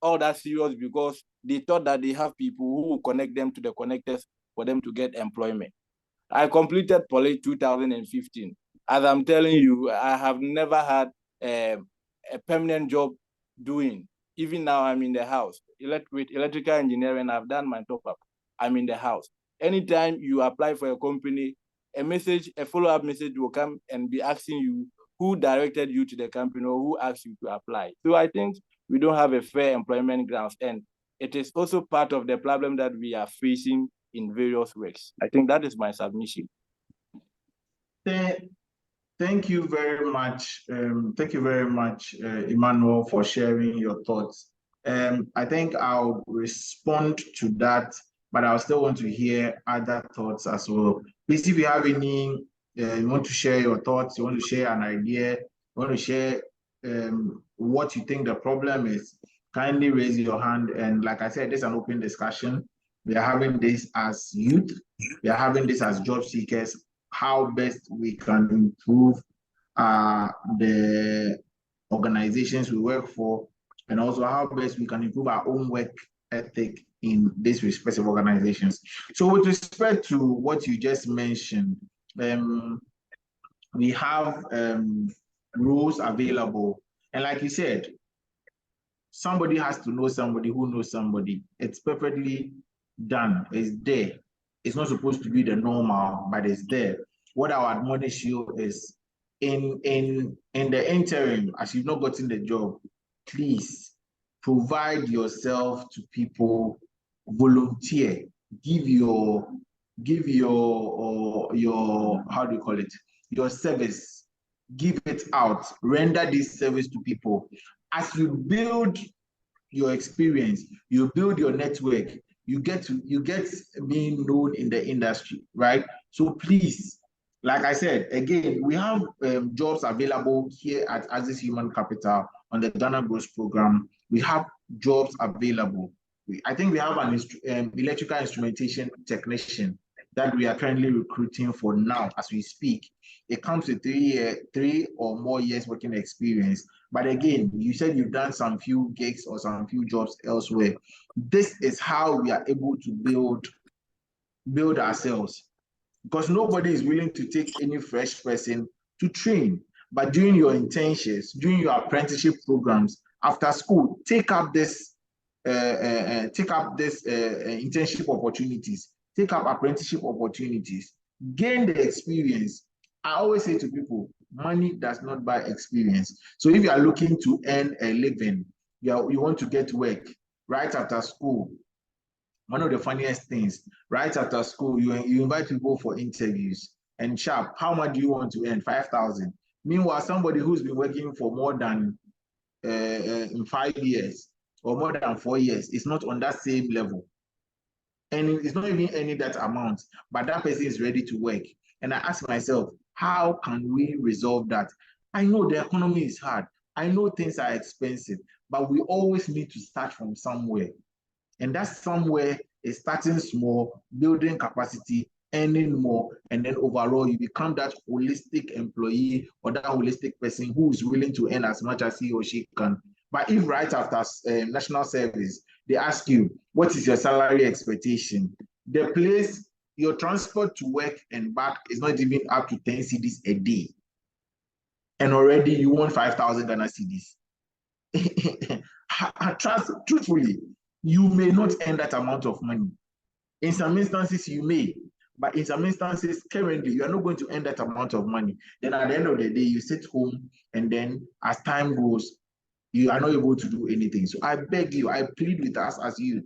all that serious because they thought that they have people who will connect them to the connectors for them to get employment. I completed Poly 2015. As I'm telling you, I have never had a permanent job doing. Even now, I'm in the house. With electrical engineering, I've done my top-up. I'm in the house. Anytime you apply for a company, a follow-up message will come and be asking you who directed you to the company or who asked you to apply. So I think we don't have a fair employment grounds, and it is also part of the problem that we are facing in various ways. I think that is my submission. Thank you very much. Thank you very much, Emmanuel, for sharing your thoughts. I think I'll respond to that, but I still want to hear other thoughts as well. Please, if you have any, you want to share your thoughts, you want to share an idea, you want to share what you think the problem is, kindly raise your hand. And like I said, this is an open discussion. We are having this as youth. We are having this as job seekers. How best we can improve the organizations we work for, and also how best we can improve our own work ethic in these respective organizations. So with respect to what you just mentioned, we have roles available. And like you said, somebody has to know somebody who knows somebody. It's perfectly done. It's there. It's not supposed to be the normal, but it's there. What I would admonish you is in the interim, as you've not gotten the job, please provide yourself to people, volunteer, give your how do you call it, your service, give it out, render this service to people. As you build your experience, you build your network, you get being known in the industry, right? So please, like I said, again, we have jobs available here at Axis Human Capital on the Ghana Growth Program. We have jobs available. I think we have an electrical instrumentation technician that we are currently recruiting for now as we speak. It comes with 3 or more years working experience. But again, you said you've done some few gigs or some few jobs elsewhere. This is how we are able to build ourselves, because nobody is willing to take any fresh person to train. But during your internships, during your apprenticeship programs, after school, take up this internship opportunities, take up apprenticeship opportunities, gain the experience. I always say to people, money does not buy experience. So if you are looking to earn a living, you want to get work right after school. One of the funniest things, right after school, you invite people for interviews, and sharp, how much do you want to earn? 5,000. Meanwhile, somebody who's been working for more than 5 years or more than 4 years is not on that same level. And it's not even earning that amount, but that person is ready to work. And I ask myself, how can we resolve that? I know the economy is hard. I know things are expensive, but we always need to start from somewhere. And that somewhere is starting small, building capacity, earning more, and then overall you become that holistic employee or that holistic person who is willing to earn as much as he or she can. But if right after national service, they ask you, what is your salary expectation? The place, your transport to work and back is not even up to 10 cedis a day. And already you want 5,000 Ghana cedis. trust, truthfully, you may not earn that amount of money. In some instances, you may, but in some instances, currently, you are not going to earn that amount of money. Then at the end of the day, you sit home, and then as time goes, you are not able to do anything. So I beg you, I plead with us as youth,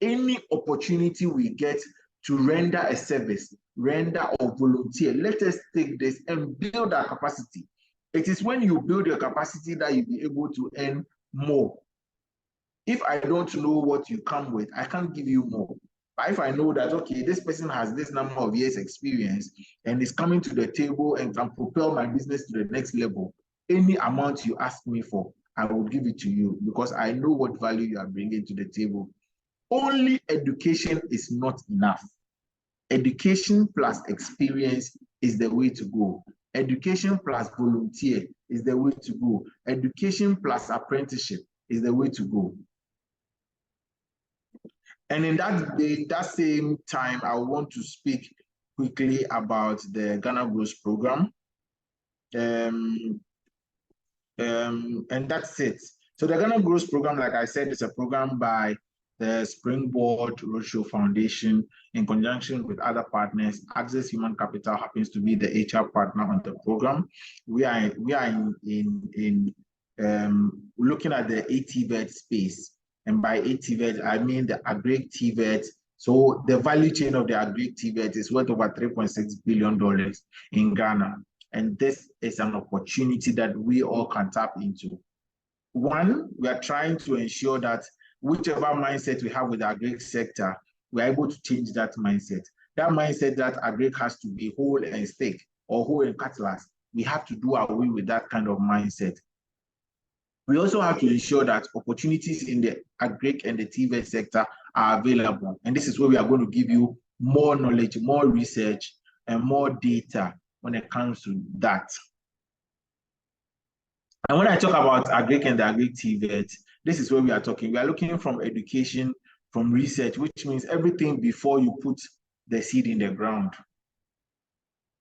any opportunity we get to render a service, render or volunteer, let us take this and build our capacity. It is when you build your capacity that you'll be able to earn more. If I don't know what you come with, I can't give you more. But if I know that, okay, this person has this number of years experience and is coming to the table and can propel my business to the next level, any amount you ask me for, I will give it to you because I know what value you are bringing to the table. Only education is not enough. Education plus experience is the way to go. Education plus volunteer is the way to go. Education plus apprenticeship is the way to go. And in that same time, I want to speak quickly about the Ghana Growth Program. And that's it. So the Ghana Growth Program, like I said, is a program by the Springboard Roadshow Foundation in conjunction with other partners. Access Human Capital happens to be the HR partner on the program. We are looking at the ATVET space. And by ATVET, I mean the Agric TVET. So the value chain of the Agric TVET is worth over $3.6 billion in Ghana. And this is an opportunity that we all can tap into. One, we are trying to ensure that whichever mindset we have with the Agric sector, we're able to change that mindset. That mindset that Agric has to be whole and stick or whole and cutlass, we have to do away with that kind of mindset. We also have to ensure that opportunities in the Agric and the TVET sector are available. And this is where we are going to give you more knowledge, more research, and more data when it comes to that. And when I talk about Agric and the Agric TVET, this is where we are talking. We are looking from education, from research, which means everything before you put the seed in the ground.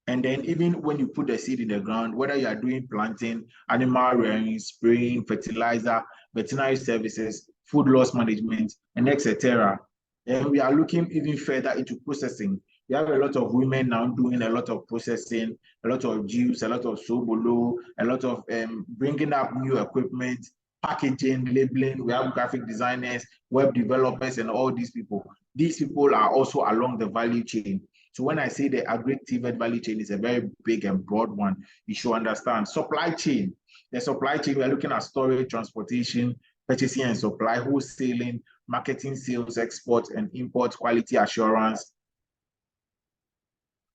And then even when you put the seed in the ground, whether you are doing planting, animal rearing, spraying, fertilizer, veterinary services, food loss management, and etc. And we are looking even further into processing. We have a lot of women now doing a lot of processing, a lot of juice, a lot of sobolo, a lot of bringing up new equipment, packaging, labeling. We have graphic designers, web developers, and all these people. These people are also along the value chain. So when I say the Agric TVET value chain is a very big and broad one, you should understand. Supply chain. The supply chain, we are looking at storage, transportation, purchasing and supply, wholesaling, marketing, sales, export and import, quality assurance.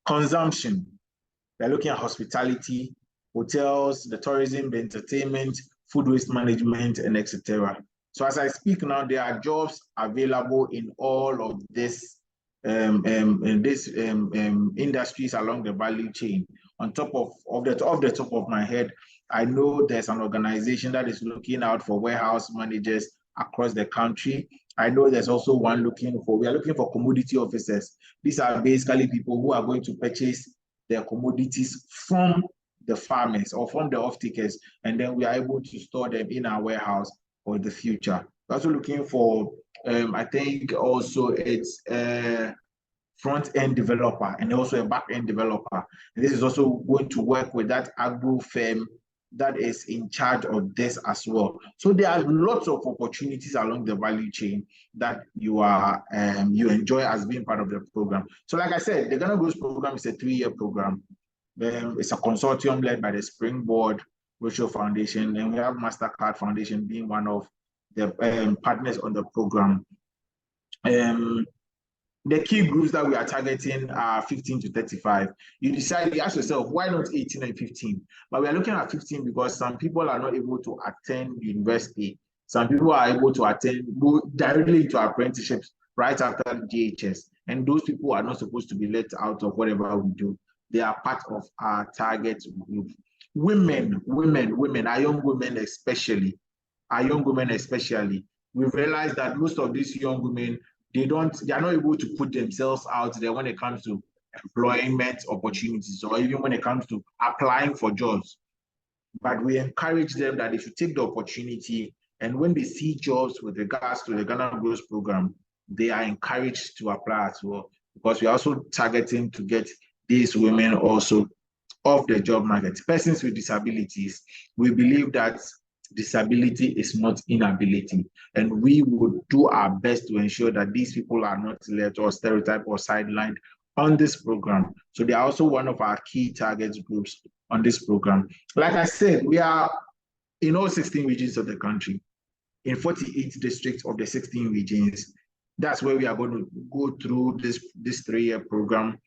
Consumption. We're looking at hospitality, hotels, the tourism, the entertainment, food waste management, and etc. So as I speak now, there are jobs available in all of this industries along the value chain. On top of the top of my head, I know there's an organization that is looking out for warehouse managers across the country. I know there's also one we are looking for commodity officers. These are basically people who are going to purchase their commodities from the farmers or from the off-takers, and then we are able to store them in our warehouse for the future. We're also looking for, I think also it's a front-end developer and also a back-end developer. And this is also going to work with that agro firm that is in charge of this as well. So there are lots of opportunities along the value chain that you enjoy as being part of the program. So like I said, the Ghana Growth Program is a 3-year program. It's a consortium led by the Springboard Roadshow Foundation, and we have MasterCard Foundation being one of the partners on the program. The key groups that we are targeting are 15 to 35. You ask yourself, why not 18 and 15? But we are looking at 15 because some people are not able to attend university. Some people are able to go directly into apprenticeships right after GHS. And those people are not supposed to be let out of whatever we do. They are part of our target group. Women, our young women especially, we've realized that most of these young women, they are not able to put themselves out there when it comes to employment opportunities or even when it comes to applying for jobs. But we encourage them that they should take the opportunity And when they see jobs with regards to the Ghana Growth Program, they are encouraged to apply as well, because we're also targeting to get these women also off the job market. Persons with disabilities, we believe that disability is not inability, and we would do our best to ensure that these people are not left or stereotyped or sidelined on this program. So they are also one of our key target groups on this program. Like I said, we are in all 16 regions of the country, in 48 districts of the 16 regions. That's where we are going to go through this 3-year program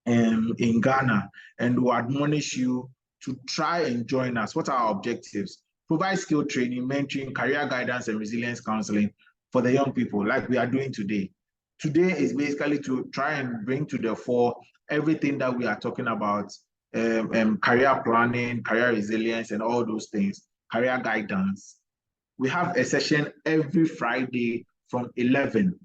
in Ghana, and we'll admonish you to try and join us. What are our objectives? Provide skill training, mentoring, career guidance, and resilience counseling for the young people, like we are doing today. Today is basically to try and bring to the fore everything that we are talking about, career planning, career resilience, and all those things, career guidance. We have a session every Friday from 11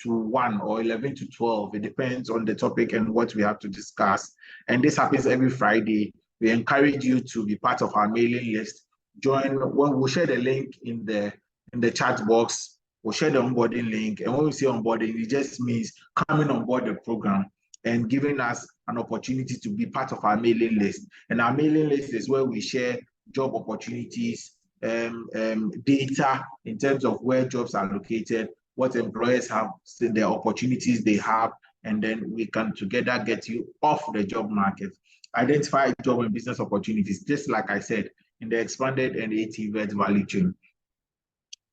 to 1 or 11 to 12. It depends on the topic and what we have to discuss. And this happens every Friday. We encourage you to be part of our mailing list. Join when we'll share the link in the chat box. We'll share the onboarding link. And when we say onboarding, it just means coming on board the program and giving us an opportunity to be part of our mailing list. And our mailing list is where we share job opportunities, data in terms of where jobs are located, what employers have, the opportunities they have, and then we can together get you off the job market. Identify job and business opportunities, just like I said, in the expanded and ATVET value chain.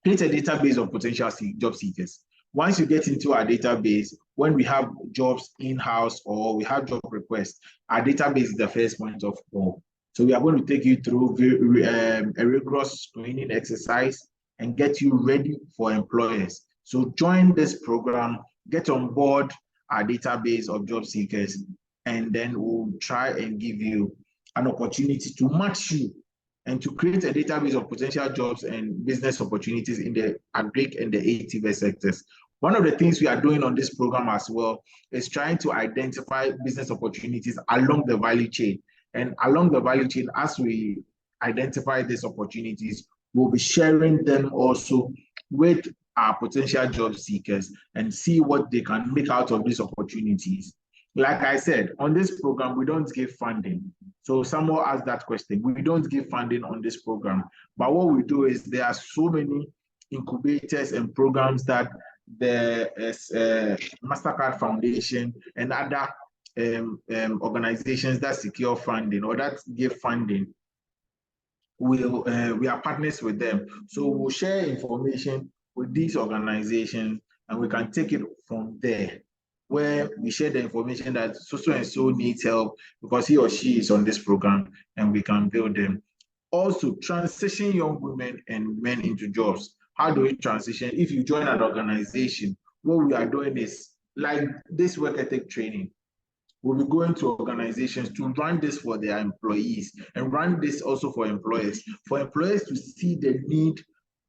Create a database of potential job seekers. Once you get into our database, when we have jobs in-house or we have job requests, our database is the first point of call. So we are going to take you through a rigorous screening exercise and get you ready for employers. So join this program, get on board our database of job seekers, and then we'll try and give you an opportunity to match you and to create a database of potential jobs and business opportunities in the agric and the ATVET sectors. One of the things we are doing on this program as well is trying to identify business opportunities along the value chain. And along the value chain, as we identify these opportunities, we'll be sharing them also with our potential job seekers and see what they can make out of these opportunities. Like I said, on this program, we don't give funding. So someone asked that question. We don't give funding on this program. But what we do is there are so many incubators and programs that the MasterCard Foundation and other organizations that secure funding or that give funding, we are partners with them. So we'll share information with these organizations and we can take it from there, where we share the information that so and so needs help because he or she is on this program, and we can build them. Also, transition young women and men into jobs. How do we transition? If you join an organization, what we are doing is like this work ethic training. We'll be going to organizations to run this for their employees and run this also for employers to see the need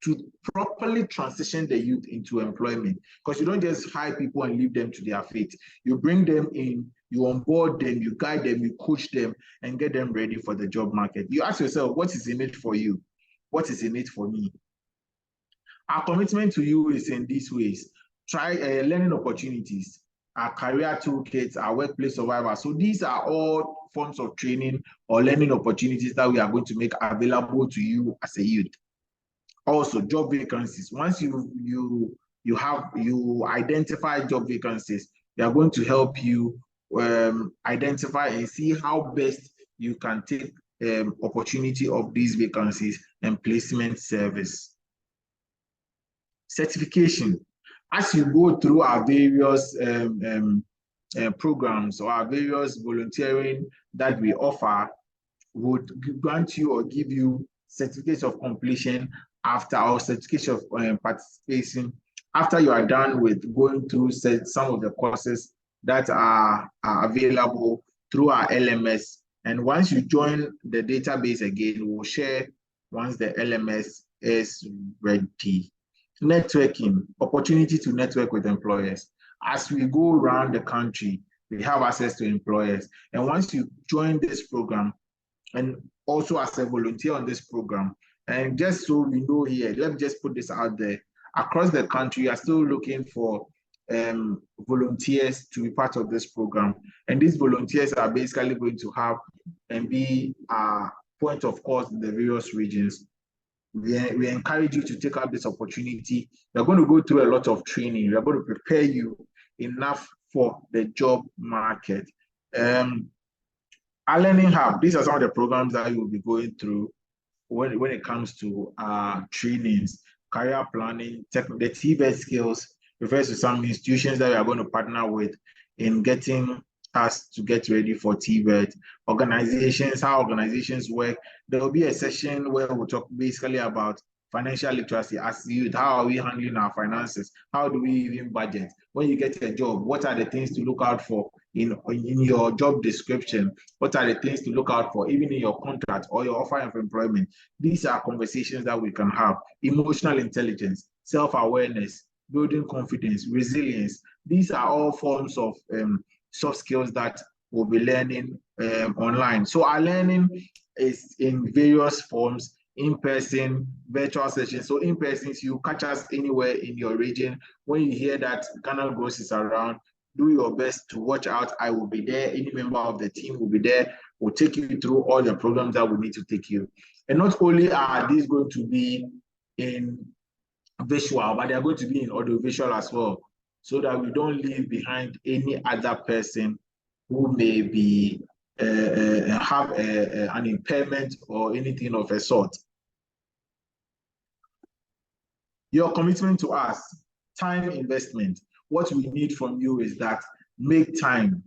to properly transition the youth into employment. Because you don't just hire people and leave them to their fate. You bring them in, you onboard them, you guide them, you coach them, and get them ready for the job market. You ask yourself, what is in it for you? What is in it for me? Our commitment to you is in these ways. Try learning opportunities, our career toolkits, our workplace survivor. So these are all forms of training or learning opportunities that we are going to make available to you as a youth. Also, job vacancies. Once you identify job vacancies, we are going to help you identify and see how best you can take opportunity of these vacancies and placement service. Certification. As you go through our various programs or our various volunteering that we offer, would grant you or give you certificates of completion after our certificate of participation, after you are done with going through some of the courses that are available through our LMS. And once you join the database again, we'll share once the LMS is ready. Networking, opportunity to network with employers. As we go around the country, we have access to employers. And once you join this program, and also as a volunteer on this program, And just so we know here, let me just put this out there. Across the country, we are still looking for volunteers to be part of this program. And these volunteers are basically going to have and be a point of course in the various regions. We encourage you to take up this opportunity. We're going to go through a lot of training. We're going to prepare you enough for the job market. Our Learning Hub, these are some of the programs that you will be going through when it comes to trainings, career planning, the TVET skills refers to some institutions that we are going to partner with in getting us to get ready for TVET. Organizations, how organizations work. There will be a session where we'll talk basically about financial literacy as youth. How are we handling our finances? How do we even budget? When you get a job, what are the things to look out for in your job description? What are the things to look out for even in your contract or your offer of employment? These are conversations that we can have. Emotional intelligence, self-awareness, building confidence, resilience. These are all forms of soft skills that we'll be learning online. So our learning is in various forms: in-person, virtual sessions. So in-person, you catch us anywhere in your region. When you hear that Ghana Growth is around, do your best to watch out. I will be there. Any member of the team will be there. We'll take you through all the programs that we need to take you. And not only are these going to be in visual, but they're going to be in audiovisual as well, so that we don't leave behind any other person who may be have an impairment or anything of a sort. Your commitment to us, time investment. What we need from you is that make time.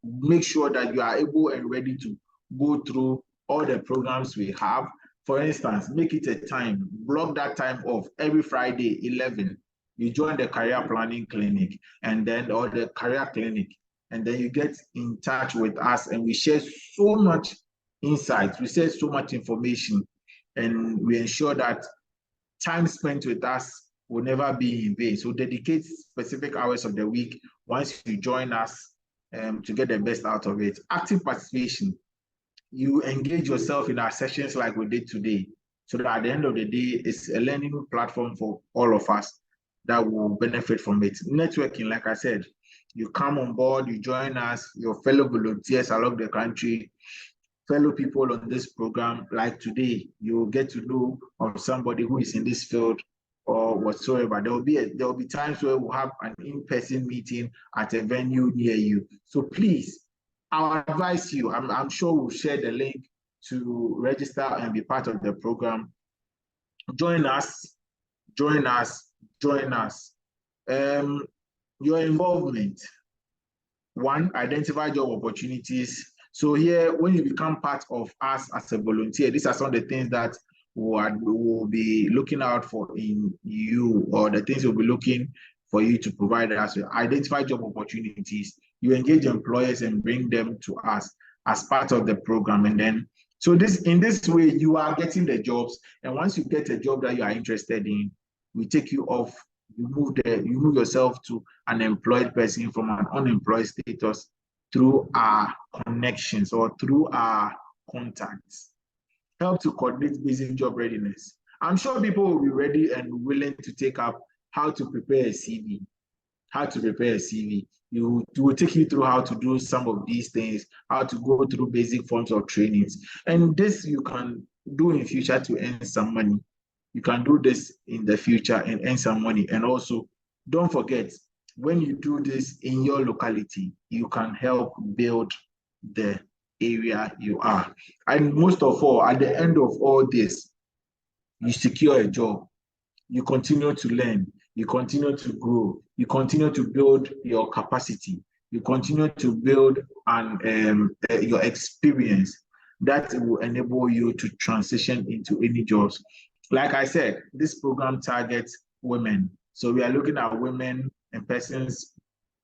Make sure that you are able and ready to go through all the programs we have. For instance, make it a time. Block that time off every Friday, 11. You join the career planning clinic and then, or the career clinic, and then you get in touch with us and we share so much insights. We share so much information, and we ensure that time spent with us will never be in vain. So dedicate specific hours of the week once you join us to get the best out of it. Active participation. You engage yourself in our sessions like we did today, so that at the end of the day, it's a learning platform for all of us that will benefit from it. Networking, like I said, you come on board, you join us, your fellow volunteers along the country, fellow people on this program. Like today, you'll get to know of somebody who is in this field or whatsoever. There will be times where we'll have an in-person meeting at a venue near you. So please, I'll advise you, I'm sure we'll share the link to register and be part of the program. Join us, join us, join us. Your involvement. One, identify job opportunities. So here, when you become part of us as a volunteer, these are some of the things that we'll be looking out for in you, or the things we'll be looking for you to provide us with. Identify job opportunities. You engage employers and bring them to us as part of the program. And then, so in this way, you are getting the jobs. And once you get a job that you are interested in, we take you off. You move yourself to an employed person from an unemployed status through our connections or through our contacts. Help to coordinate basic job readiness. I'm sure people will be ready and willing to take up how to prepare a CV. How to prepare a CV. You will take you through how to do some of these things, how to go through basic forms of trainings. And this you can do in future to earn some money. You can do this in the future and earn some money. And also, don't forget, when you do this in your locality, you can help build the area you are. And most of all, at the end of all this, you secure a job, you continue to learn, you continue to grow, you continue to build your capacity, you continue to build your experience that will enable you to transition into any jobs. Like I said, this program targets women. So we are looking at women and persons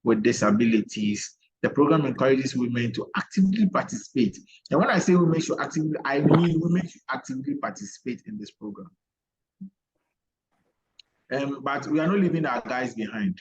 with disabilities. The program encourages women to actively participate. And when I say women should actively, I mean women should actively participate in this program. But we are not leaving our guys behind.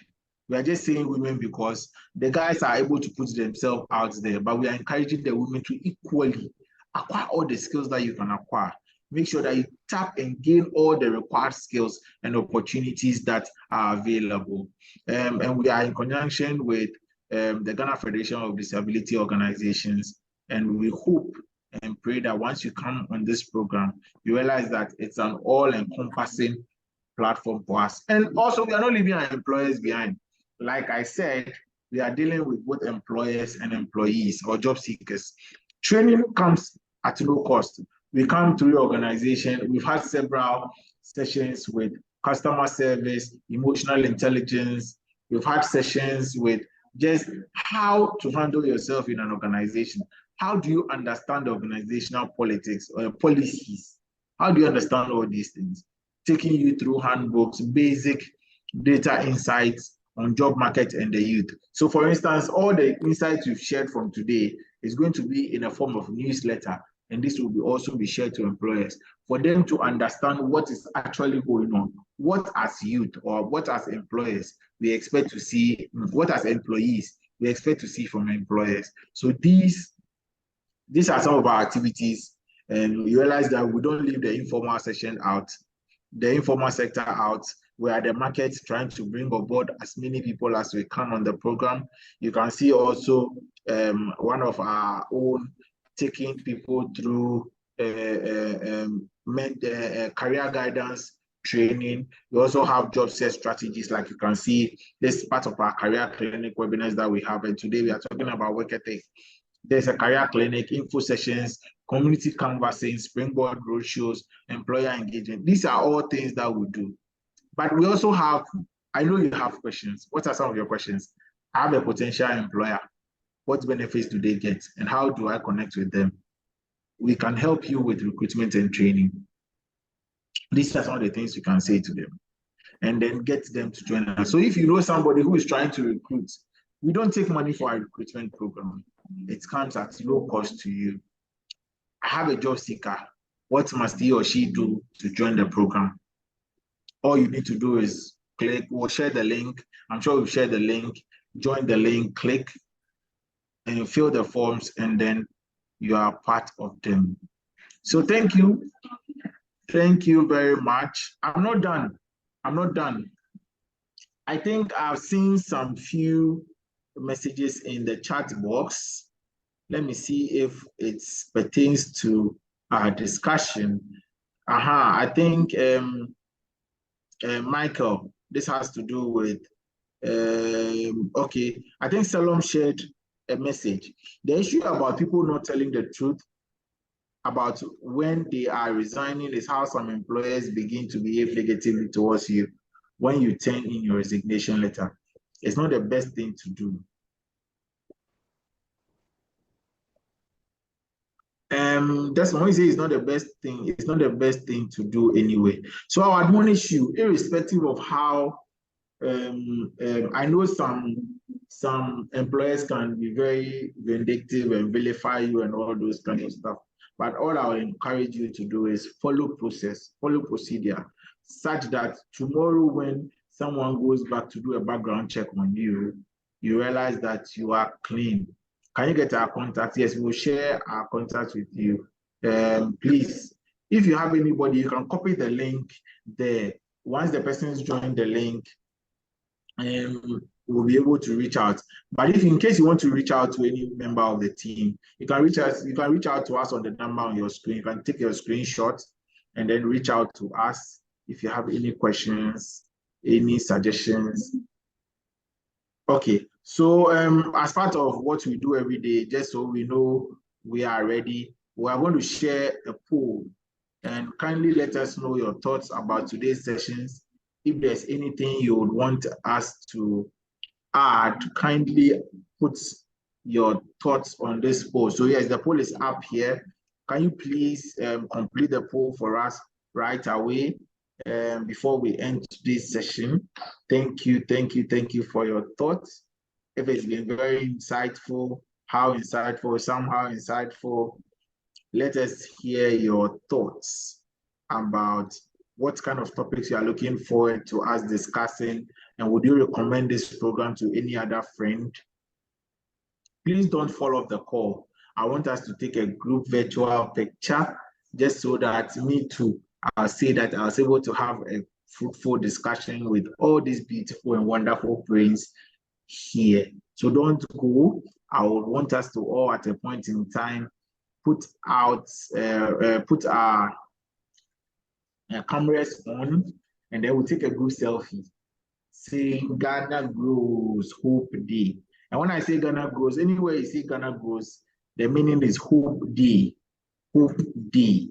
We are just saying women because the guys are able to put themselves out there, but we are encouraging the women to equally acquire all the skills that you can acquire. make sure that you tap and gain all the required skills and opportunities that are available. And we are in conjunction with the Ghana Federation of Disability Organizations, and we hope and pray that once you come on this program, you realize that it's an all-encompassing platform for us. And also, we are not leaving our employers behind. Like I said, we are dealing with both employers and employees or job seekers. Training comes at no cost. We come to your organization. We've had several sessions with customer service, emotional intelligence. We've had sessions with just how to handle yourself in an organization. How do you understand organizational politics or policies? How do you understand all these things? Taking you through handbooks, basic data insights on job market and the youth. So for instance, all the insights you've shared from today is going to be in a form of newsletter, and this will also be shared to employers for them to understand what is actually going on, what as youth or what as employers we expect to see, what as employees we expect to see from employers. So these are some of our activities, and we realize that we don't leave the informal section out, the informal sector out. We are at the market trying to bring on board as many people as we can on the program. You can see also one of our own taking people through career guidance training. We also have job search strategies, like you can see. This is part of our career clinic webinars that we have, and today we are talking about work ethic. There's a career clinic, info sessions, community canvassing, springboard roadshows, employer engagement. These are all things that we do. But we also have, I know you have questions. What are some of your questions? I have a potential employer. What benefits do they get? And how do I connect with them? We can help you with recruitment and training. These are some of the things you can say to them, and then get them to join us. So if you know somebody who is trying to recruit, we don't take money for our recruitment program. It comes at low cost to you. I have a job seeker. What must he or she do to join the program? All you need to do is click, we'll share the link. I'm sure we've shared the link. Join the link, click, and fill the forms, and then you are part of them. So thank you. Thank you very much. I'm not done. I think I've seen some few messages in the chat box. Let me see if it pertains to our discussion. I think Michael, this has to do with okay. I think Salom shared a message. The issue about people not telling the truth about when they are resigning is how some employers begin to behave negatively towards you when you turn in your resignation letter. It's not the best thing to do. That's why we say it's not the best thing. It's not the best thing to do anyway. So I admonish you, irrespective of how I know some employers can be very vindictive and vilify you and all those kind of stuff. But all I will encourage you to do is follow process, follow procedure, such that tomorrow when someone goes back to do a background check on you, you realize that you are clean. Can you get our contact? Yes, we'll share our contact with you. Please, if you have anybody, you can copy the link there. Once the person's joined the link, we'll be able to reach out. But if in case you want to reach out to any member of the team, you can reach out to us on the number on your screen. You can take your screenshot and then reach out to us if you have any questions, any suggestions. Okay, so as part of what we do every day, just so we know we are ready, we are going to share a poll, and kindly let us know your thoughts about today's sessions. If there's anything you would want us to add, kindly put your thoughts on this poll. So yes, the poll is up here. Can you please complete the poll for us right away before we end this session? Thank you for your thoughts. If it's been very insightful, how insightful, somehow insightful, let us hear your thoughts about what kind of topics you are looking forward to us discussing, and would you recommend this program to any other friend? Please don't fall off the call. I want us to take a group virtual picture just so that me too, I'll say that I was able to have a fruitful discussion with all these beautiful and wonderful brains here. So don't go. I would want us to all at a point in time put our cameras on, and then we'll take a good selfie. Say Ghana grows, hope day. And when I say Ghana grows, anywhere you see Ghana grows, the meaning is hope day. Hope day.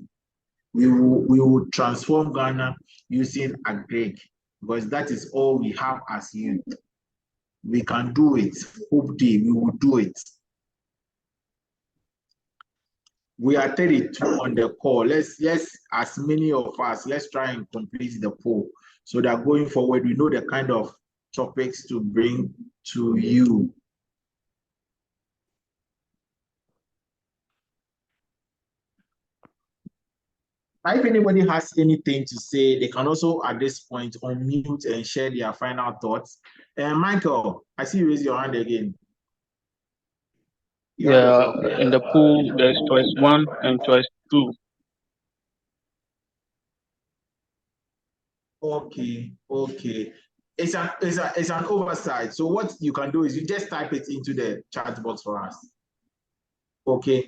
We will transform Ghana using agric, because that is all we have as youth. We can do it. Hope day, we will do it. We are 32 on the call. Let's as many of us, let's try and complete the poll so that going forward we know the kind of topics to bring to you. If anybody has anything to say, they can also at this point unmute and share their final thoughts. Michael, I see you raise your hand again. Yeah, in the pool, there's choice 1 and choice 2. Okay. It's an oversight. So what you can do is you just type it into the chat box for us. Okay.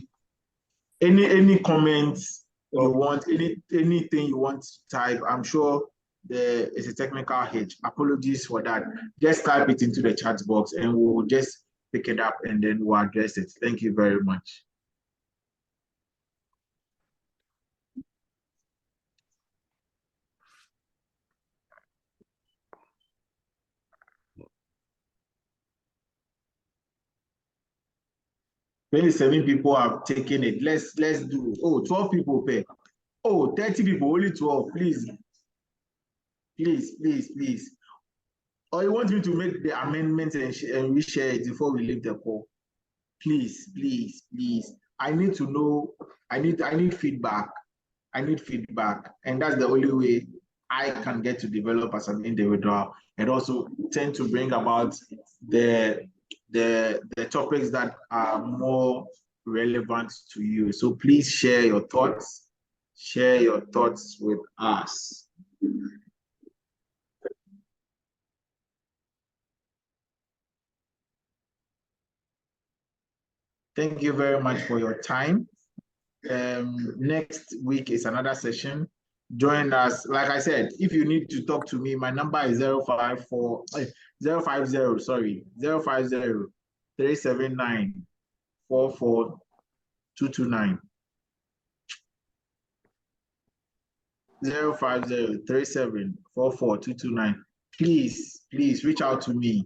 Any comments you want, anything you want to type, I'm sure there is a technical hitch. Apologies for that. Just type it into the chat box and we'll just pick it up and then we'll address it. Thank you very much. Maybe 7 people have taken it. Let's do. 12 people pay. 30 people, only 12. Please. Or you want me to make the amendment and reshare it before we leave the call? Please. I need to know. I need feedback. And that's the only way I can get to develop as an individual, and also tend to bring about the topics that are more relevant to you. So please share your thoughts. Share your thoughts with us. Thank you very much for your time. Next week is another session. Join us. Like I said, if you need to talk to me, my number is 050 379 44229. 050 3744229. Please reach out to me.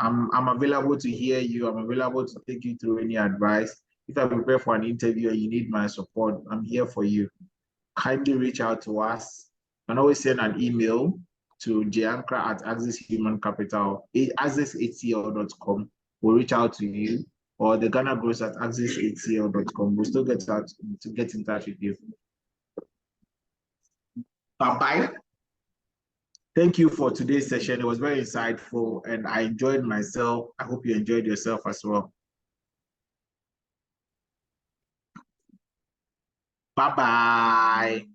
I'm available to hear you. I'm available to take you through any advice. If I prepare for an interview and you need my support, I'm here for you. Kindly reach out to us. You can always send an email to jankra@axishumancapital.com. We'll reach out to you, or the Ghana Grows at axis8cl.com. We'll still get in touch with you. Bye-bye. Thank you for today's session. It was very insightful and I enjoyed myself. I hope you enjoyed yourself as well. Bye-bye.